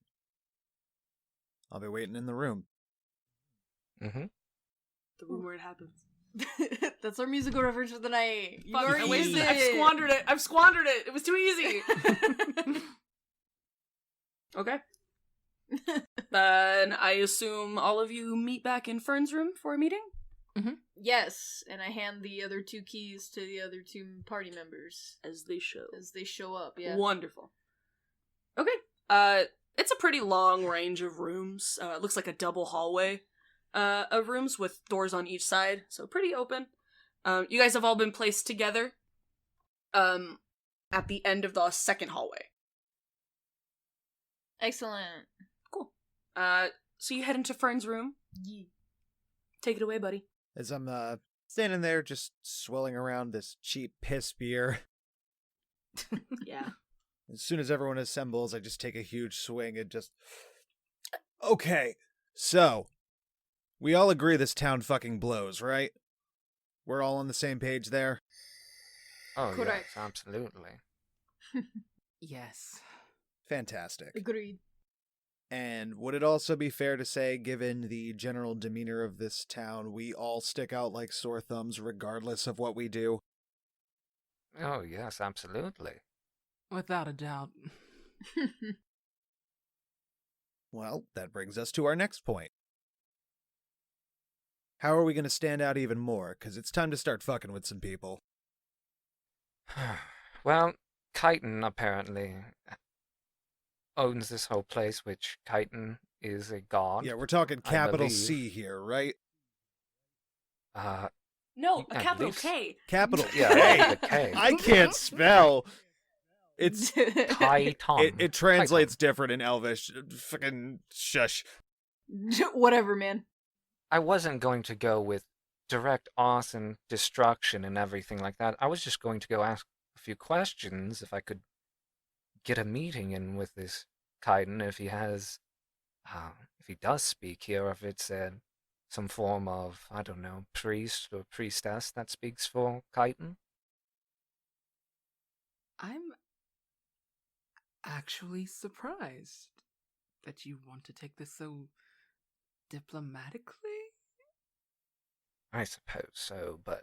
I'll be waiting in the room. Mm-hmm. The room where it happens. That's our musical reference for the night. You Fuck, already I wasted used it. I've squandered it. It was too easy. Okay. Then I assume all of you meet back in Fern's room for a meeting? Yes, and I hand the other 2 keys to the other 2 party members As they show. as they show up. Yeah. Wonderful. Okay. It's a pretty long range of rooms. It looks like a double hallway of rooms with doors on each side, so pretty open. You guys have all been placed together at the end of the second hallway. Excellent. Cool. So you head into Fern's room. Yeah. Take it away, buddy. As I'm standing there just swilling around this cheap piss beer, Yeah. as soon as everyone assembles, I just take a huge swing and just... Okay, so, we all agree this town fucking blows, right? We're all on the same page there? Oh, Correct. yes, absolutely. Yes. Fantastic. Agreed. And would it also be fair to say, given the general demeanor of this town, we all stick out like sore thumbs regardless of what we do? Oh, yes, absolutely. Without a doubt. Well, that brings us to our next point. How are we going to stand out even more? Because it's time to start fucking with some people. Well, Chitin apparently owns this whole place, which Chitin is a god. Yeah, we're talking I capital believe. C here, right? No, a I capital believe- K. Capital Yeah, K. the K. I can't spell. It's Chiton. it translates different in Elvish. Fucking shush. Whatever, man. I wasn't going to go with direct arson, destruction, and everything like that. I was just going to go ask a few questions if I could get a meeting in with this Kaiden, if he has, if he does speak here, if it's some form of, I don't know, priest or priestess that speaks for Kaiden. I'm actually surprised that you want to take this so diplomatically. I suppose so, but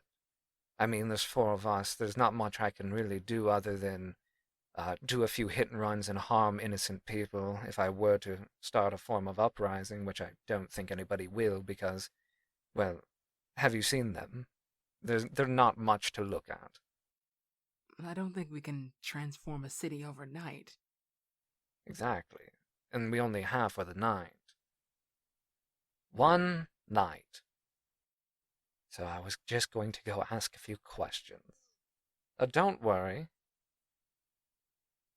I mean, there's four of us. There's not much I can really do other than do a few hit and runs and harm innocent people if I were to start a form of uprising, which I don't think anybody will because, well, have you seen them? They're not much to look at. I don't think we can transform a city overnight. Exactly. And we only have for the night. One night. So I was just going to go ask a few questions. Don't worry.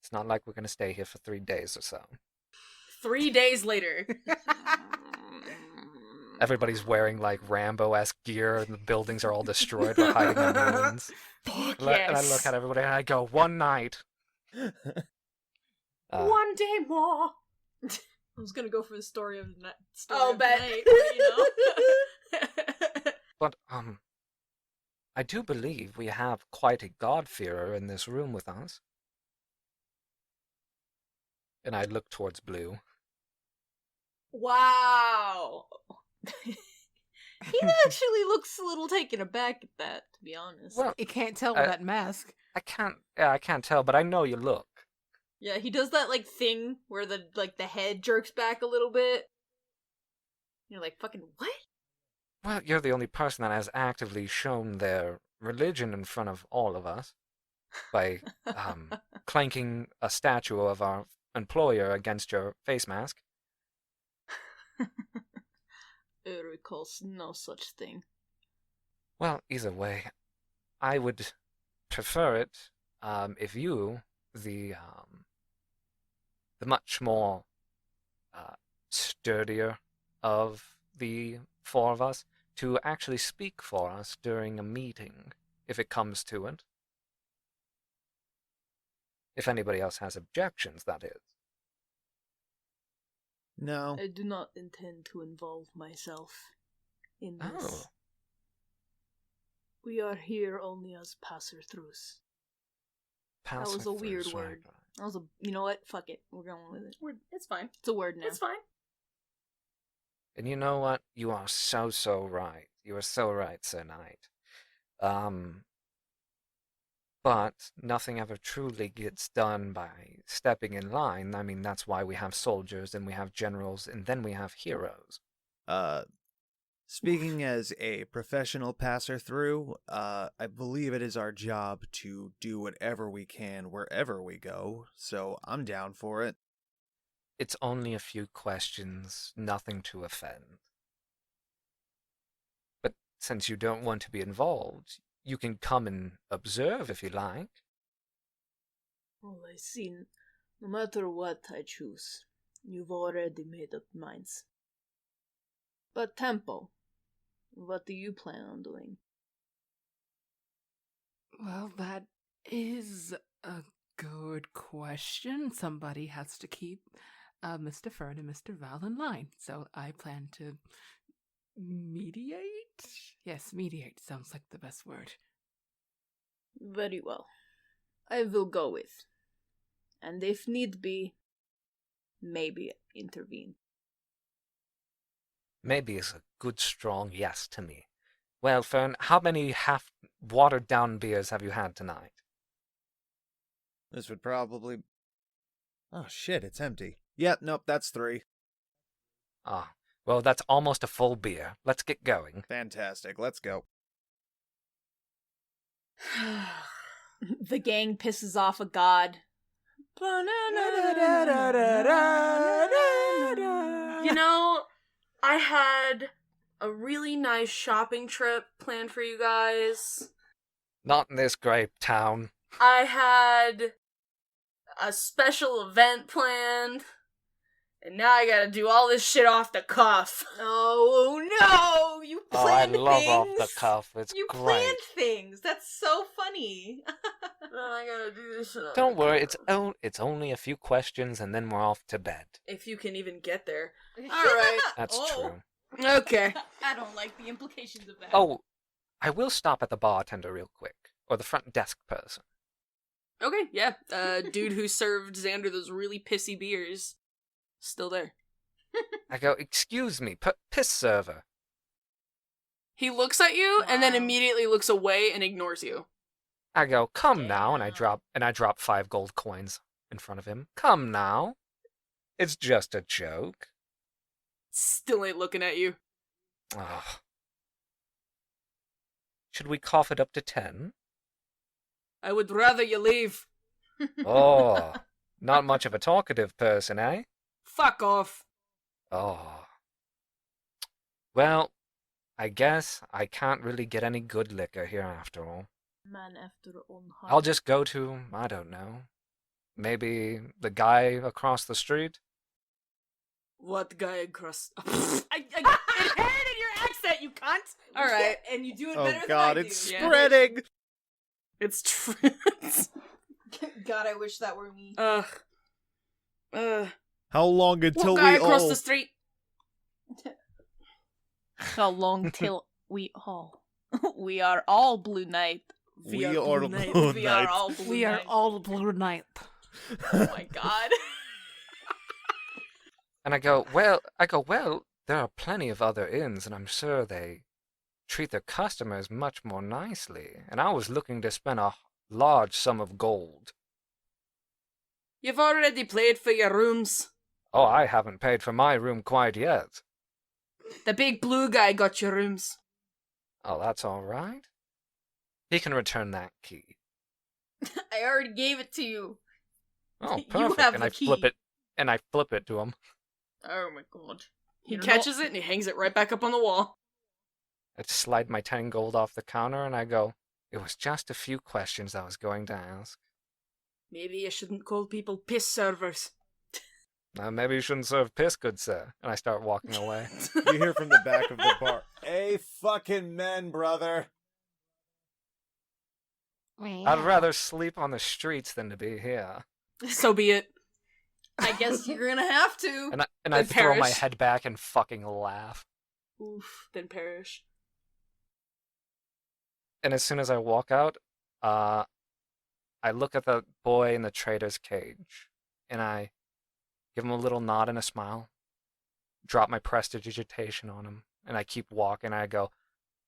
It's not like we're going to stay here for 3 days or so. 3 days later. Everybody's wearing like Rambo-esque gear and the buildings are all destroyed. We're hiding in ruins. Fuck And I yes. look at everybody and I go, one night. One day more. I was gonna go for the story of the night. Bet. You know? But, I do believe we have quite a God-fearer in this room with us. And I look towards Blue. Wow. He actually looks a little taken aback at that, to be honest. Well, You can't tell with that mask. I can't tell, but I know you look. Yeah, he does that thing where the head jerks back a little bit. You're like, fucking what? Well, you're the only person that has actively shown their religion in front of all of us by clanking a statue of our employer against your face mask. It recalls no such thing. Well, either way, I would prefer it if you, the much more sturdier of the four of us, to actually speak for us during a meeting, if it comes to it. If anybody else has objections, that is. No. I do not intend to involve myself in this. Oh. We are here only as passer-throughs. That was a weird word. That was you know what? Fuck it. We're going with it. It's fine. It's a word now. It's fine. And you know what? You are so right. You are so right, Sir Knight. But nothing ever truly gets done by stepping in line. I mean, that's why we have soldiers, and we have generals, and then we have heroes. Speaking as a professional passer-through, I believe it is our job to do whatever we can wherever we go, so I'm down for it. It's only a few questions, nothing to offend. But since you don't want to be involved, you can come and observe if you like. Well, I see. No matter what I choose, you've already made up minds. But Tempo, what do you plan on doing? Well, that is a good question. Somebody has to keep Mr. Fern and Mr. Val in line. So I plan to mediate? Yes, mediate sounds like the best word. Very well. I will go with. And if need be, maybe intervene. Maybe is a good strong yes to me. Well, Fern, how many half-watered-down beers have you had tonight? This would probably... Oh shit, it's empty. Yep, nope, that's 3. Ah, well, that's almost a full beer. Let's get going. Fantastic, let's go. The gang pisses off a god. You know, I had a really nice shopping trip planned for you guys. Not in this grape town. I had a special event planned. And now I gotta do all this shit off the cuff. Oh no! You Oh, I planned love things. off the cuff. It's You great. planned things. That's so funny. I gotta do this shit off Don't the worry, cuff. it's only a few questions and then we're off to bed. If you can even get there. Alright. That's true. Okay. I don't like the implications of that. Oh, I will stop at the bartender real quick. Or the front desk person. Okay, yeah. Dude who served Xander those really pissy beers. Still there. I go, excuse me, piss server. He looks at you and then Wow. immediately looks away and ignores you. I go, come now, and I Damn. drop 5 gold coins in front of him. Come now. It's just a joke. Still ain't looking at you. Ugh. Should we cough it up to 10? I would rather you leave. Oh, not much of a talkative person, eh? Fuck off. Oh. Well, I guess I can't really get any good liquor here after all. Man after own heart. I'll just go to, I don't know, maybe the guy across the street? What guy across... it hit in your accent, you cunt! Alright. And you do it Oh better god, than I it's do. Yeah. spreading! It's true. God, I wish that were me. How long until What guy we across all... the street? How long till we all... We are all Blue Knight. We are Blue Blue Knight. Knight. We are all Blue We are Knight. all Blue Knight. Oh my god. And I go, well, there are plenty of other inns, and I'm sure they treat their customers much more nicely, and I was looking to spend a large sum of gold. You've already paid for your rooms. Oh, I haven't paid for my room quite yet. The big blue guy got your rooms. Oh, that's all right. He can return that key. I already gave it to you. Oh, You perfect. have and the I flip key. it, and I flip it to him. Oh my god. He You don't catches it and he hangs it right back up on the wall. I slide my 10 gold off the counter, and I go, it was just a few questions I was going to ask. Maybe you shouldn't call people piss servers. Maybe you shouldn't serve piss, good sir. And I start walking away. You hear from the back of the bar, "Hey, fucking men, brother." I'd rather sleep on the streets than to be here. So be it. I guess you're gonna have to. And I Then throw my perish. head back and fucking laugh. Oof, then perish. And as soon as I walk out, I look at the boy in the trader's cage, and I give him a little nod and a smile, drop my prestidigitation on him, and I keep walking. I go, all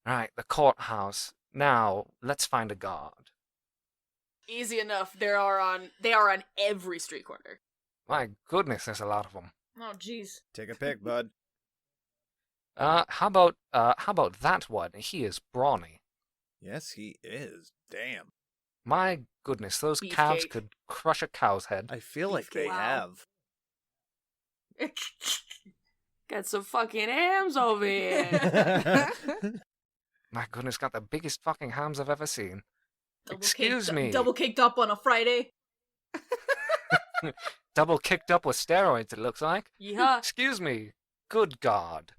right, the courthouse. Now, let's find a guard. Easy enough. They are on every street corner. My goodness, there's a lot of them. Oh jeez. Take a pick, bud. How about that one? He is brawny. Yes, he is. Damn. My goodness, those calves Beefcake. could crush a cow's head. I feel like they Wow. have. Got some fucking hams over here. My goodness, got the biggest fucking hams I've ever seen. Excuse caked, me. Double caked up on a Friday. Double kicked up with steroids, it looks like. Yeah. Excuse me. Good God.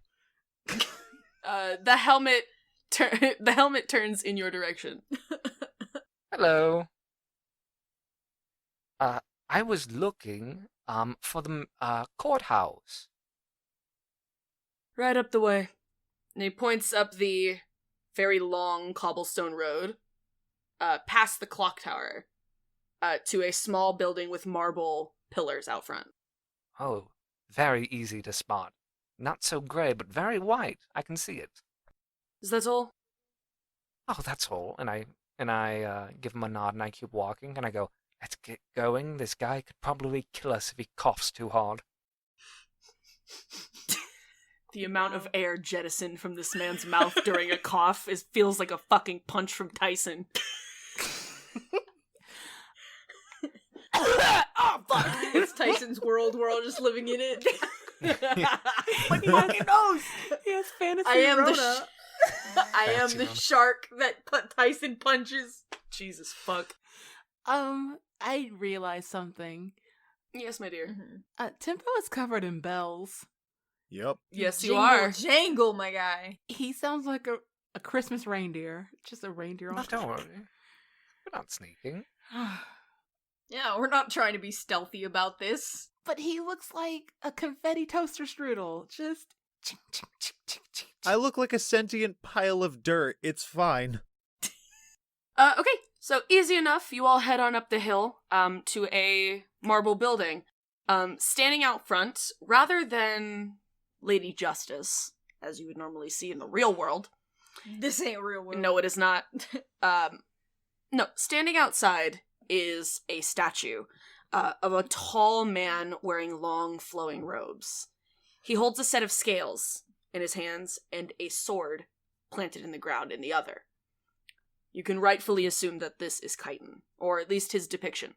The helmet turns in your direction. Hello. I was looking for the courthouse. Right up the way. And he points up the very long cobblestone road, past the clock tower, to a small building with marble pillars out front. Oh, very easy to spot. Not so grey, but very white. I can see it. Is that all? Oh, that's all. And I give him a nod, and I keep walking, and I go, let's get going. This guy could probably kill us if he coughs too hard. The amount of air jettisoned from this man's mouth during a cough feels like a fucking punch from Tyson. Oh fuck! It's Tyson's world. We're all just living in it. My fucking nose. He has fantasy I am the Rona. I am the shark that Tyson punches. Jesus fuck. I realized something. Yes, my dear. Mm-hmm. Tempo is covered in bells. Yep. Yes, you Jingle, are. jangle, my guy. He sounds like a Christmas reindeer. Just a reindeer on Oh, don't worry. We're not sneaking. Yeah, we're not trying to be stealthy about this. But he looks like a confetti toaster strudel. Just ching, ching, ching, ching, ching, I look like a sentient pile of dirt. It's fine. Okay, so easy enough. You all head on up the hill to a marble building. Standing out front, rather than Lady Justice, as you would normally see in the real world. This ain't real world. No, it is not. No, standing outside is a statue of a tall man wearing long, flowing robes. He holds a set of scales in his hands and a sword planted in the ground in the other. You can rightfully assume that this is Chiton, or at least his depiction.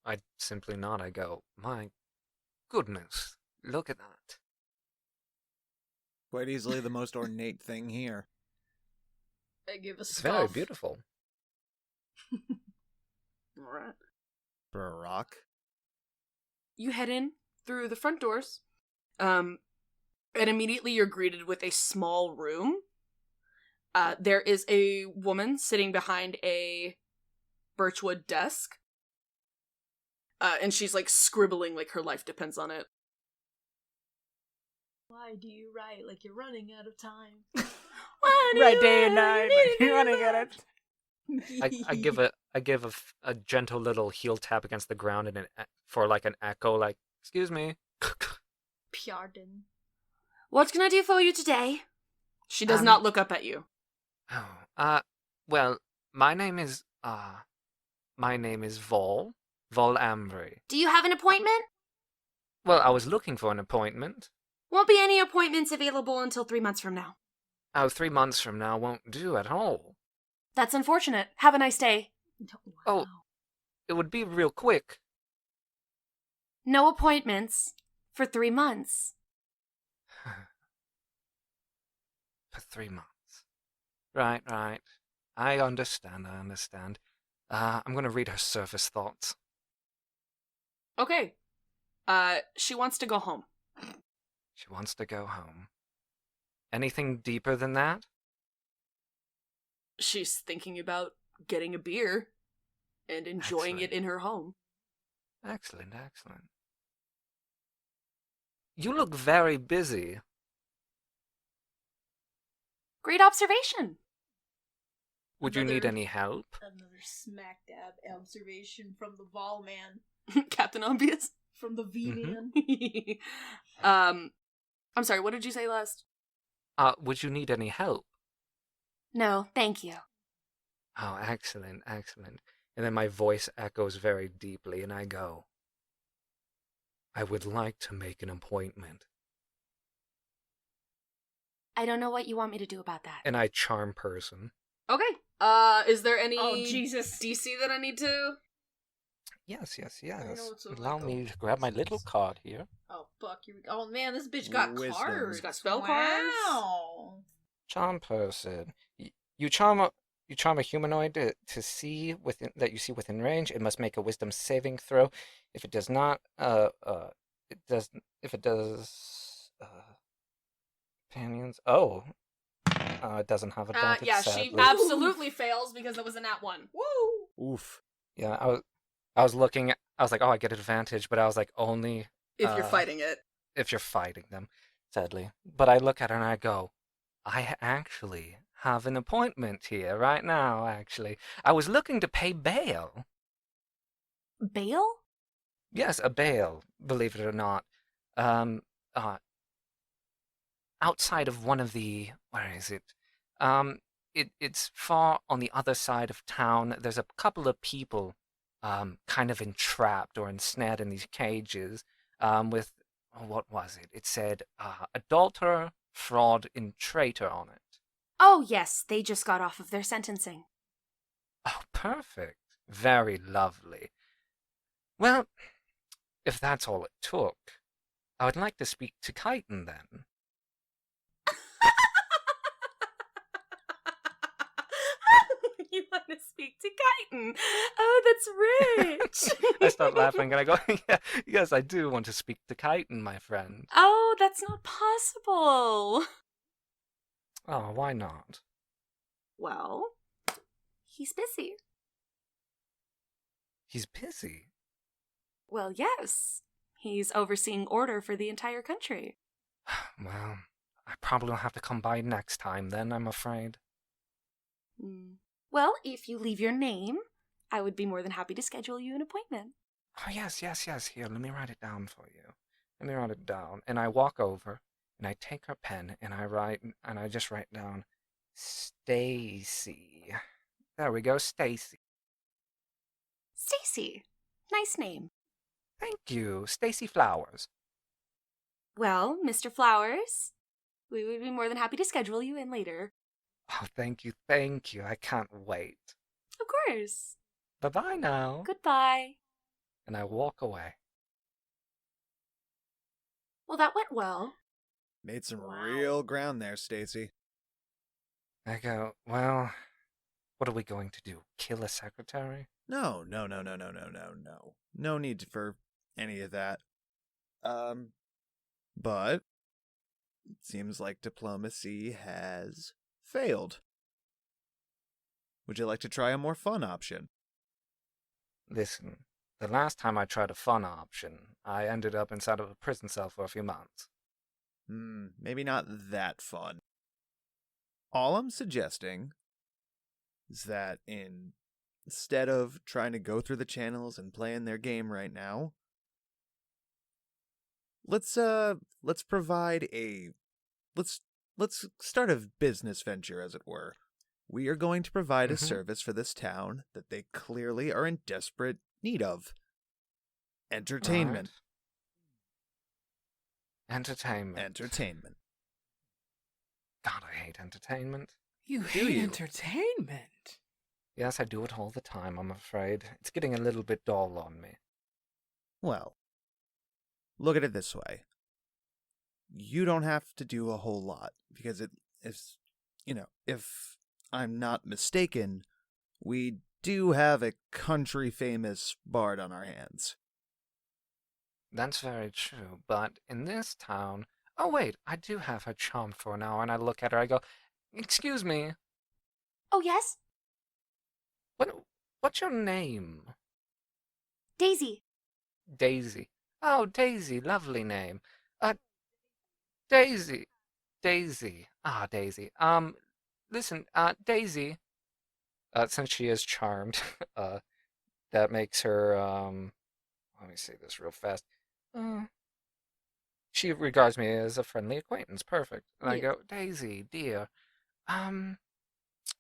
I simply nod. I go, my goodness, look at that. Quite easily the most ornate thing here. I give a It's scoff. very beautiful. Alright. For a rock. You head in through the front doors, and immediately you're greeted with a small room. There is a woman sitting behind a birchwood desk, and she's like scribbling like her life depends on it. Why do you write like you're running out of time? Right, day and night. You're running at it. I give a gentle little heel tap against the ground and for like an echo, like, excuse me. Pardon. What can I do for you today? She does Um, not look up at you. Oh, well, my name is Vol Ambry. Do you have an appointment? Well, I was looking for an appointment. Won't be any appointments available until 3 months from now. Oh, 3 months from now won't do at all. That's unfortunate. Have a nice day. Oh, it would be real quick. No appointments for 3 months. For 3 months. Right. I understand. I'm going to read her surface thoughts. Okay. She wants to go home. She wants to go home. Anything deeper than that? She's thinking about getting a beer and enjoying it Excellent. in her home. Excellent. You look very busy. Great observation. Would you need Another- any help? Another smack dab observation from the Vol Man. Captain Obvious. From the V Man. I'm sorry, what did you say last? Would you need any help? No, thank you. Oh, excellent. And then my voice echoes very deeply, and I go, I would like to make an appointment. I don't know what you want me to do about that. And I charm person. Okay. Is there any Oh, Jesus. DC that I need to? Yes. know it's a Allow little- me to grab my little card here. Oh, fuck. Oh, man, this bitch got Wisdom. cards. She's got spell cards. Wow. Charm person. You charm a humanoid to see within that you see within range. It must make a wisdom saving throw. If it does not, it does. If it does, companions. Oh, it doesn't have advantage. Yeah, she sadly. absolutely fails because it was a nat 1. Woo. Oof. Yeah, I was looking. I was like, oh, I get advantage, but I was like, only If you're fighting it. if you're fighting them, sadly. But I look at her and I go, I actually have an appointment here right now, actually. I was looking to pay bail. Bail? Yes, a bail, believe it or not. Outside of one of the, where is it? It's far on the other side of town. There's a couple of people, kind of entrapped or ensnared in these cages, with, what was it? It said, adulterer, fraud, and traitor on it. Oh, yes, they just got off of their sentencing. Oh, perfect. Very lovely. Well, if that's all it took, I would like to speak to Chiton then. You want to speak to Chitin? Oh, that's rich. I start laughing and I go, yeah, yes, I do want to speak to Chitin, my friend. Oh, that's not possible. Oh, why not? Well, he's busy. He's busy. Well, yes. He's overseeing order for the entire country. Well, I probably will have to come by next time then, I'm afraid. Well, if you leave your name, I would be more than happy to schedule you an appointment. Oh, yes. Here, let me write it down for you. Let me write it down. And I walk over, and I take her pen, and I just write down, Stacy. There we go, Stacy. Stacy. Nice name. Thank you, Stacy Flowers. Well, Mr. Flowers, we would be more than happy to schedule you in later. Oh, thank you. I can't wait. Of course. Bye-bye now. Goodbye. And I walk away. Well, that went well. Made some Wow. real ground there, Stacy. I go, well, what are we going to do? Kill a secretary? No. No need for any of that. But it seems like diplomacy has failed. Would you like to try a more fun option? Listen, the last time I tried a fun option, I ended up inside of a prison cell for a few months. Maybe not that fun. All I'm suggesting is that instead of trying to go through the channels and playing their game right now, let's provide let's start a business venture, as it were. We are going to provide a service for this town that they clearly are in desperate need of. Entertainment. Right. Entertainment. Entertainment. God, I hate entertainment. You Do hate you? entertainment. Yes, I do it all the time, I'm afraid. It's getting a little bit dull on me. Well, look at it this way. You don't have to do a whole lot, because if I'm not mistaken, we do have a country-famous bard on our hands. That's very true, but in this town... Oh, wait, I do have her charmed for an hour, and I look at her, I go, excuse me, Oh, yes? what's your name? Daisy. Daisy. Oh, Daisy, lovely name. Daisy. Ah, Daisy. Listen, Daisy, since she is charmed, that makes her, let me say this real fast. She regards me as a friendly acquaintance. Perfect. And I Yeah. go, Daisy, dear,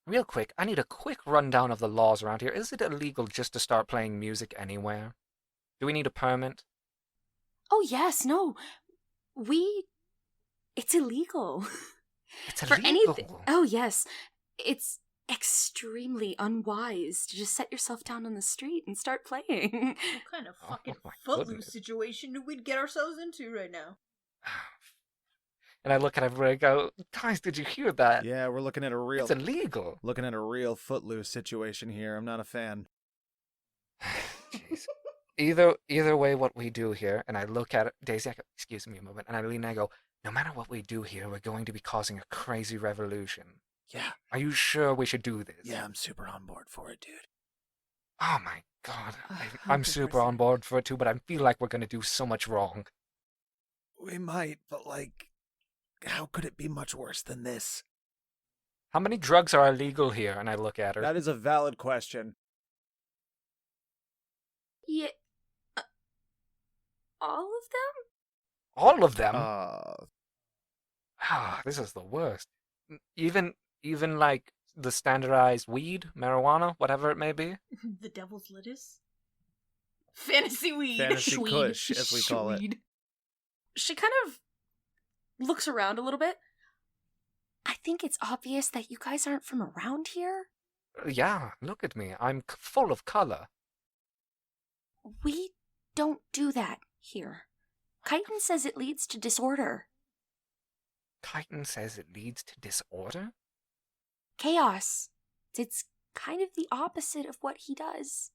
real quick, I need a quick rundown of the laws around here. Is it illegal just to start playing music anywhere? Do we need a permit? Oh, yes, no. It's illegal. It's For illegal. anything. Oh, yes. It's extremely unwise to just set yourself down on the street and start playing. What kind of Oh, fucking my footloose goodness. situation do we get ourselves into right now? And I look at everybody and I go, guys, did you hear that? Yeah, we're looking at a real It's illegal. footloose situation here. I'm not a fan. Jeez. Either way, what we do here, and I look at it, Daisy, I go, excuse me a moment, and I lean and I go, no matter what we do here, we're going to be causing a crazy revolution. Yeah, Are you sure we should do this? yeah, I'm super on board for it, dude. Oh my god. I'm super on 100%. board for it too, but I feel like we're going to do so much wrong. We might, but how could it be much worse than this? How many drugs are illegal here? And I look at her. That is a valid question. Yeah. All of them? All of them? This is the worst. Even like the standardized weed, marijuana, whatever it may be. The devil's lettuce? Fantasy weed. Fantasy Schweed. kush, as we call it. Schweed. She kind of looks around a little bit. I think it's obvious that you guys aren't from around here. Yeah, look at me. I'm full of color. We don't do that here. Chitin says it leads to disorder. Chitin says it leads to disorder? Chaos. It's kind of the opposite of what he does.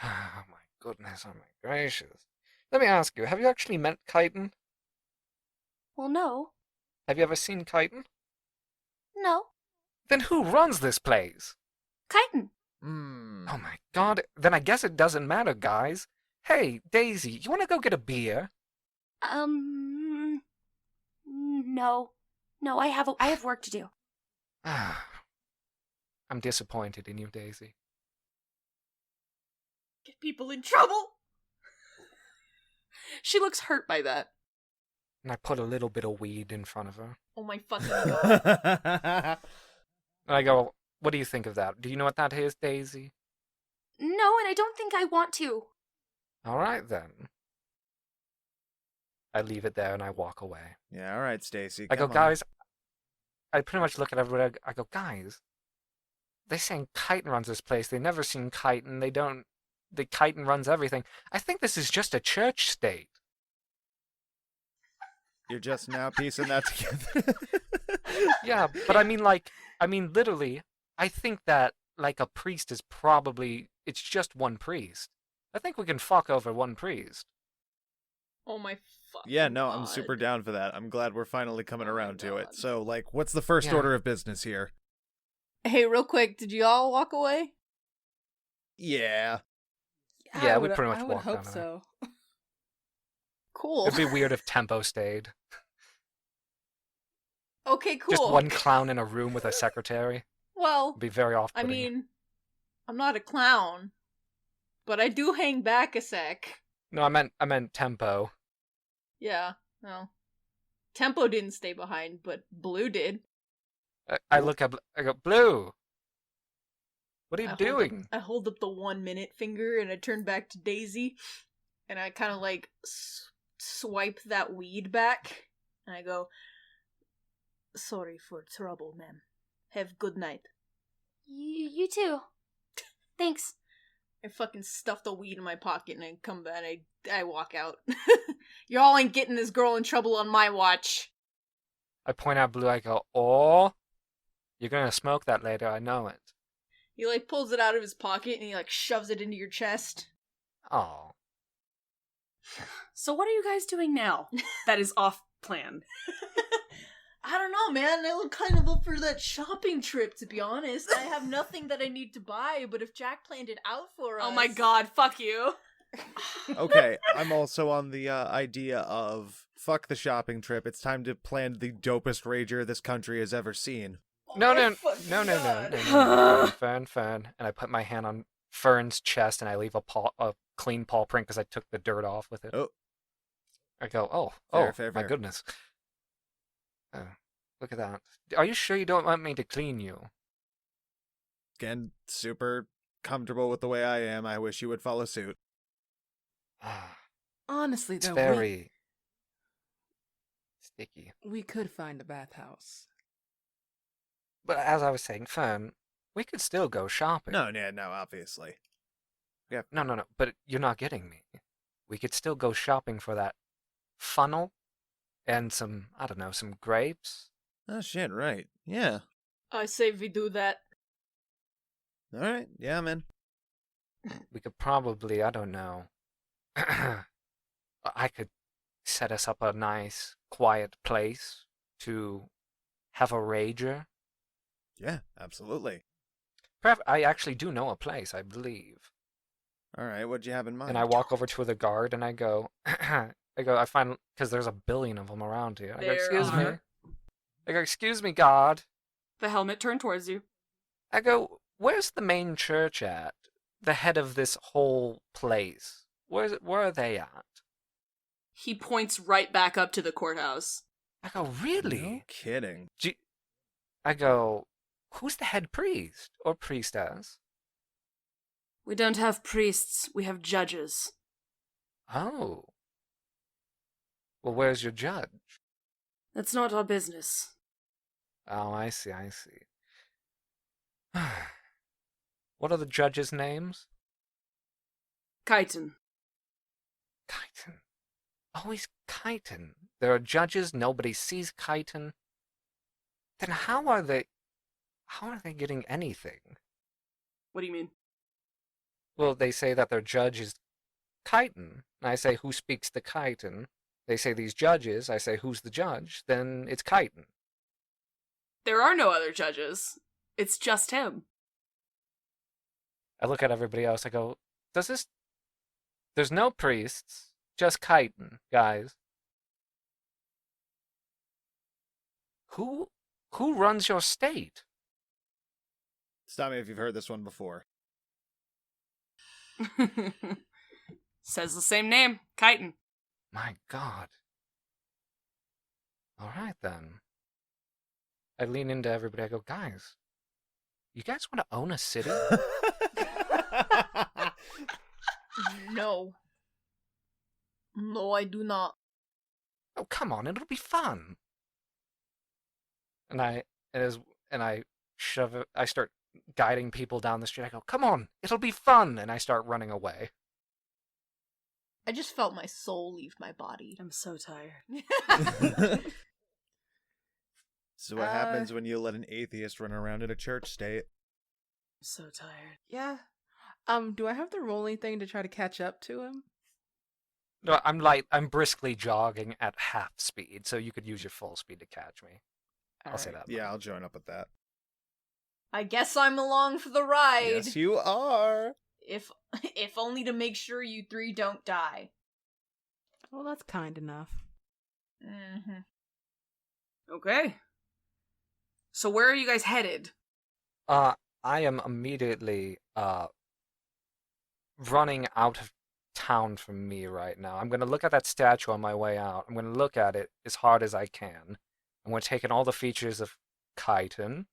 Oh my goodness, oh my gracious. Let me ask you, have you actually met Chiton? Well, no. Have you ever seen Chiton? No. Then who runs this place? Chiton. Hmm. Oh my god, then I guess it doesn't matter, guys. Hey, Daisy, you wanna go get a beer? No. No, I have work to do. I'm disappointed in you, Daisy. Get people in trouble. She looks hurt by that. And I put a little bit of weed in front of her. Oh my fucking god. And I go, what do you think of that? Do you know what that is, Daisy? No, and I don't think I want to. Alright then. I leave it there and I walk away. Yeah, all right, Stacy. I go, come on. guys, I pretty much look at everybody, I go, guys, they're saying Chiton runs this place. They've never seen Chiton. Chiton runs everything. I think this is just a church state. You're just now piecing that together. Yeah, but I mean, literally, I think that, like, a priest is probably, it's just one priest. I think we can fuck over one priest. Oh my fucking Yeah, no, god. I'm super down for that. I'm glad we're finally coming Oh my around to God. it. So, like, what's the first Yeah. order of business here? Hey, real quick, did you all walk away? Yeah. Yeah, we pretty much I would walked hope down there. so. Cool. It'd be weird if Tempo stayed. Okay, cool. Just one clown in a room with a secretary. Well, It'd be very I off-putting. mean, I'm not a clown, but I do hang back a sec. No, I meant Tempo. Yeah, no. Tempo didn't stay behind, but Blue did. I look up, I go, Blue! What are you I doing? I hold up the 1 minute finger and I turn back to Daisy, and I kind of like swipe that weed back, and I go, "Sorry for trouble, ma'am. Have good night." You too. Thanks. I fucking stuff the weed in my pocket and I come back and I walk out. Y'all ain't getting this girl in trouble on my watch. I point out Blue, I go, oh, you're gonna smoke that later, I know it. He like pulls it out of his pocket and he like shoves it into your chest. Oh. So what are you guys doing now? That is off plan. I don't know, man. I look kind of up for that shopping trip, to be honest. I have nothing that I need to buy, but if Jack planned it out for us... Oh my god, fuck you. Okay, I'm also on the idea of fuck the shopping trip. It's time to plan the dopest rager this country has ever seen. Oh No, my no, fucking no, no, no, God. no, no, Fern. And I put my hand on Fern's chest and I leave a clean paw print because I took the dirt off with it. Oh. I go, Fair, my fair. goodness. Look at that. Are you sure you don't want me to clean you? Again, super comfortable with the way I am. I wish you would follow suit. Honestly, It's though, very sticky. we could find a bathhouse. But as I was saying, Fern, we could still go shopping. No, obviously. No, but you're not getting me. We could still go shopping for that funnel and some, I don't know, some grapes. Oh shit, right. Yeah. I say we do that. Alright, yeah, man. We could probably, I don't know. I could set us up a nice, quiet place to have a rager. Yeah, absolutely. Perhaps I actually do know a place, I believe. Alright, what'd you have in mind? And I walk over to the guard and I go, I find, because there's a billion of them around here. I go, There excuse me. are. I go, excuse me, guard. The helmet turned towards you. I go, where's the main church at? The head of this whole place. Where are they at? He points right back up to the courthouse. I go, really? No kidding. I go, who's the head priest or priestess? We don't have priests, we have judges. Oh. Well, where's your judge? That's not our business. Oh, I see. What are the judges' names? Chiton. Chiton. Always Chiton. There are judges, nobody sees Chiton. Then how are they getting anything? What do you mean? Well, they say that their judge is chitin. And I say, who speaks the chitin? They say these judges. I say, who's the judge? Then it's chitin. There are no other judges. It's just him. I look at everybody else. I go, there's no priests, just chitin, guys. Who runs your state? Stop me if you've heard this one before. Says the same name, chitin. My God. All right, then. I lean into everybody. I go, guys, you guys want to own a city? No. No, I do not. Oh, come on, it'll be fun. And I shove it. I start guiding people down the street. I go, come on, it'll be fun. And I start running away. I just felt my soul leave my body. I'm so tired. This is what happens when you let an atheist run around in a church state. I'm so tired. Yeah. Do I have to roll anything to try to catch up to him? No, I'm briskly jogging at half speed, so you could use your full speed to catch me. I'll say that. Yeah, I'll join up with that. I guess I'm along for the ride. Yes, you are. If only to make sure you three don't die. Well, that's kind enough. Mm-hmm. Okay. So where are you guys headed? I am immediately running out of town from me right now. I'm going to look at that statue on my way out. I'm going to look at it as hard as I can. I'm going to take in all the features of chitin,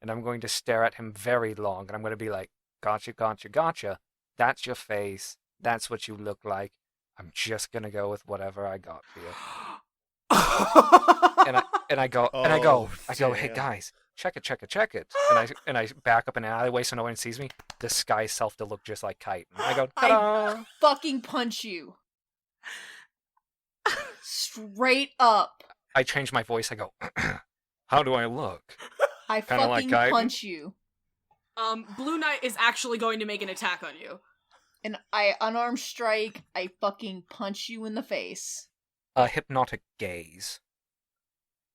and I'm going to stare at him very long, and I'm going to be like, gotcha, gotcha, gotcha. That's your face. That's what you look like. I'm just going to go with whatever I got for you. and I go, hey damn. guys, check it. And I back up in an alleyway so no one sees me. The sky self to look just like chitin. I go, ta-da! Fucking punch you. Straight up. I change my voice. I go, how do I look? I Kinda like fucking chitin? punch you. Blue Knight is actually going to make an attack on you. And I unarmed strike, I fucking punch you in the face. A hypnotic gaze.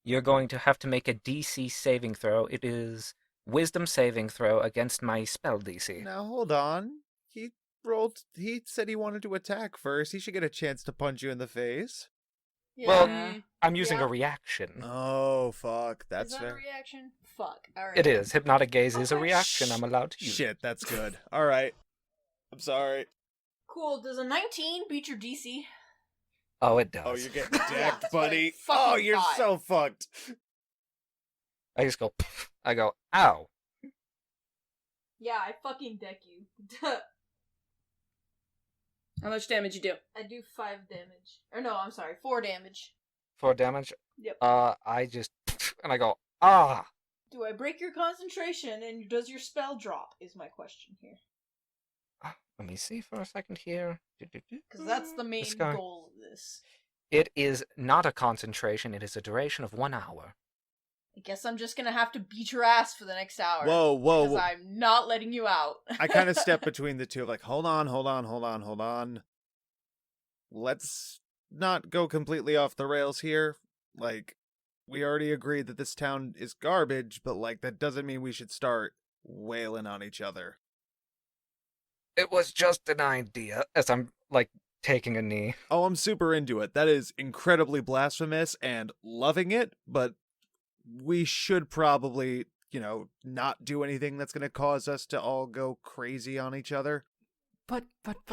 You're going to have to make a DC saving throw. It is wisdom saving throw against my spell DC. Now hold on. He said he wanted to attack first. He should get a chance to punch you in the face. Well, I'm using Yeah. a reaction. Oh fuck, Is that's that fair. a reaction? Fuck. Alright. It is. Hypnotic gaze is a Okay. reaction. I'm allowed to use. Shit, that's good. All right. I'm sorry. Cool. Does a 19 beat your DC? Oh, it does. Oh, you're getting Yeah, decked, that's what I buddy. fucking Oh, you're thought. so fucked. I just go, pff. I go, ow. Yeah, I fucking deck you. How much damage you do? I do 5 damage. Or no, I'm sorry, 4 damage. 4 damage. Yep. I just, and I go, ah. Do I break your concentration and does your spell drop? Is my question here. Let me see for a second here. Because that's the main This guy. goal of this. It is not a concentration. It is a duration of 1 hour. I guess I'm just gonna have to beat your ass for the next hour. Whoa. Because I'm not letting you out. I kind of step between the two, like, hold on. Let's not go completely off the rails here. Like, we already agreed that this town is garbage, but, like, that doesn't mean we should start wailing on each other. It was just an idea, as I'm, like, taking a knee. Oh, I'm super into it. That is incredibly blasphemous and loving it, but we should probably, not do anything that's going to cause us to all go crazy on each other. But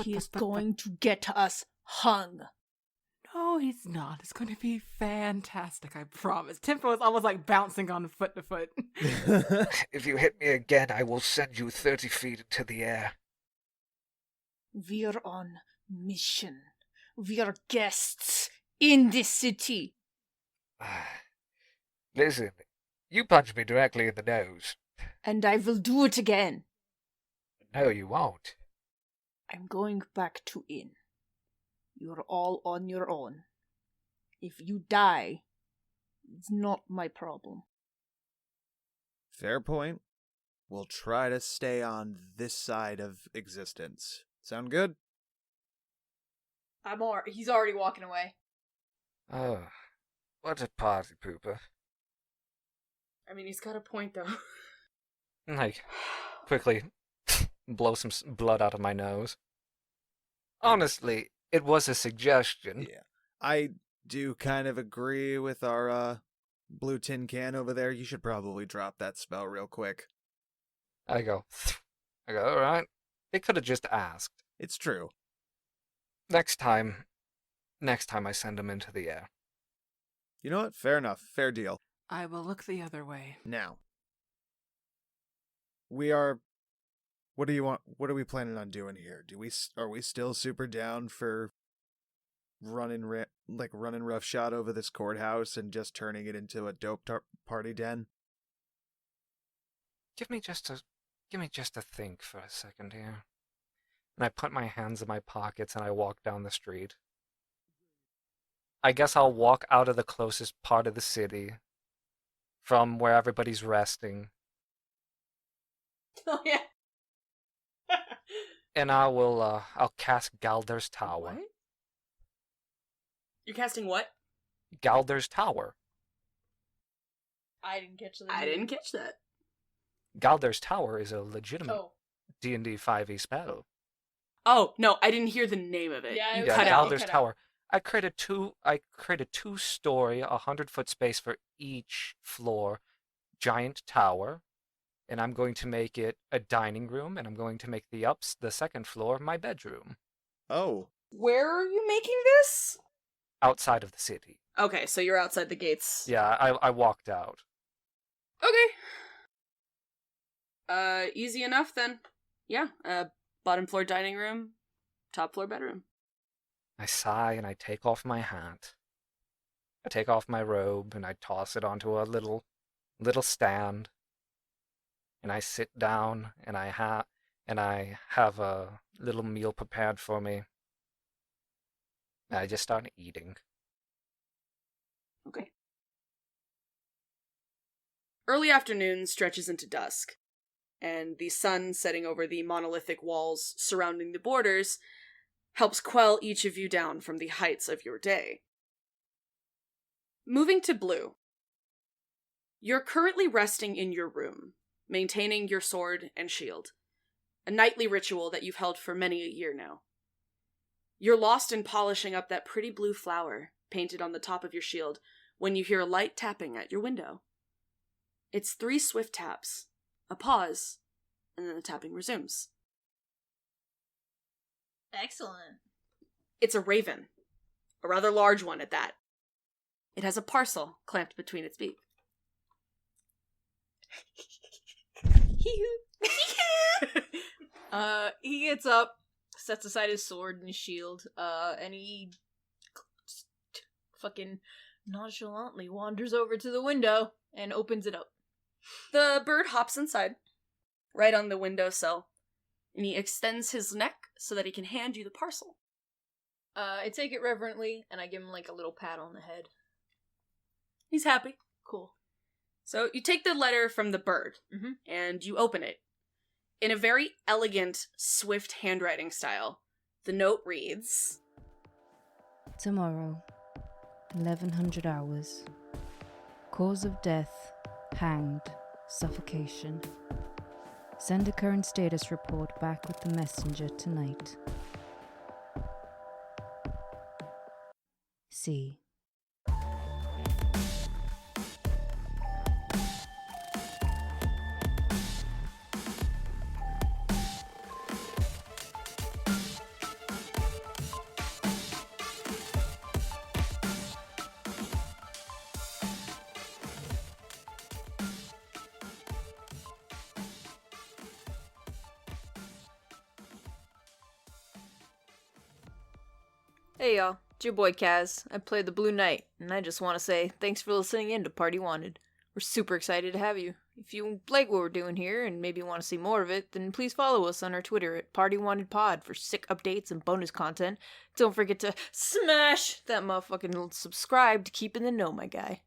He is going to get us hung. No, he's not. It's going to be fantastic, I promise. Tempo is almost like bouncing on foot to foot. If you hit me again, I will send you 30 feet into the air. We're on mission. We're guests in this city. Listen, you punched me directly in the nose. And I will do it again. No, you won't. I'm going back to inn. You're all on your own. If you die, it's not my problem. Fair point. we'll try to stay on this side of existence. Sound good? He's already walking away. Oh, what a party pooper. I mean, he's got a point, though. Like, quickly blow some blood out of my nose. Honestly, it was a suggestion. Yeah. I do kind of agree with our blue tin can over there. You should probably drop that spell real quick. I go, alright. They could have just asked. It's true. Next time I send them into the air. You know what? Fair enough. Fair deal. I will look the other way. Now, what do you want? What are we planning on doing here? Are we still super down for running roughshod over this courthouse and just turning it into a dope party den? Give me just a think for a second here. And I put my hands in my pockets and I walk down the street. I guess I'll walk out of the closest part of the city, from where everybody's resting, Oh, yeah. and I'll cast Galder's Tower. What? You're casting what? Galder's Tower. I didn't catch that. I didn't catch that. Galder's Tower is a legitimate Oh. D&D 5e spell. Oh, no, I didn't hear the name of it. Yeah, You it Yeah, cut out. Galder's Tower. I created two-story, 100-foot space for each floor, giant tower, and I'm going to make it a dining room, and I'm going to make the second floor my bedroom, Oh, Where are you making this? outside of the city. Okay, so you're outside the gates. Yeah, I walked out. Okay. Easy enough then. Yeah, bottom floor dining room, top floor bedroom. I sigh and I take off my hat. I take off my robe and I toss it onto a little stand. And I sit down and I have a little meal prepared for me. And I just start eating. Okay. Early afternoon stretches into dusk, and the sun setting over the monolithic walls surrounding the borders helps quell each of you down from the heights of your day. Moving to Blue. You're currently resting in your room, maintaining your sword and shield, a nightly ritual that you've held for many a year now. You're lost in polishing up that pretty blue flower painted on the top of your shield when you hear a light tapping at your window. It's 3 swift taps, a pause, and then the tapping resumes. Excellent. It's a raven, a rather large one at that. It has a parcel clamped between its beak. He gets up, sets aside his sword and his shield, and he fucking nonchalantly wanders over to the window and opens it up. The bird hops inside, right on the windowsill, and he extends his neck so that he can hand you the parcel. I take it reverently, and I give him like a little pat on the head. He's happy. Cool. So you take the letter from the bird, Mhm. and you open it. In a very elegant, swift handwriting style, the note reads, Tomorrow, 1100 hours. Cause of death, hanged, suffocation. Send a current status report back with the messenger tonight. C. Hey y'all, it's your boy Kaz. I play the Blue Knight, and I just want to say thanks for listening in to Party Wanted. We're super excited to have you. If you like what we're doing here and maybe want to see more of it, then please follow us on our Twitter at Party Wanted Pod for sick updates and bonus content. Don't forget to smash that motherfucking subscribe to keep in the know, my guy.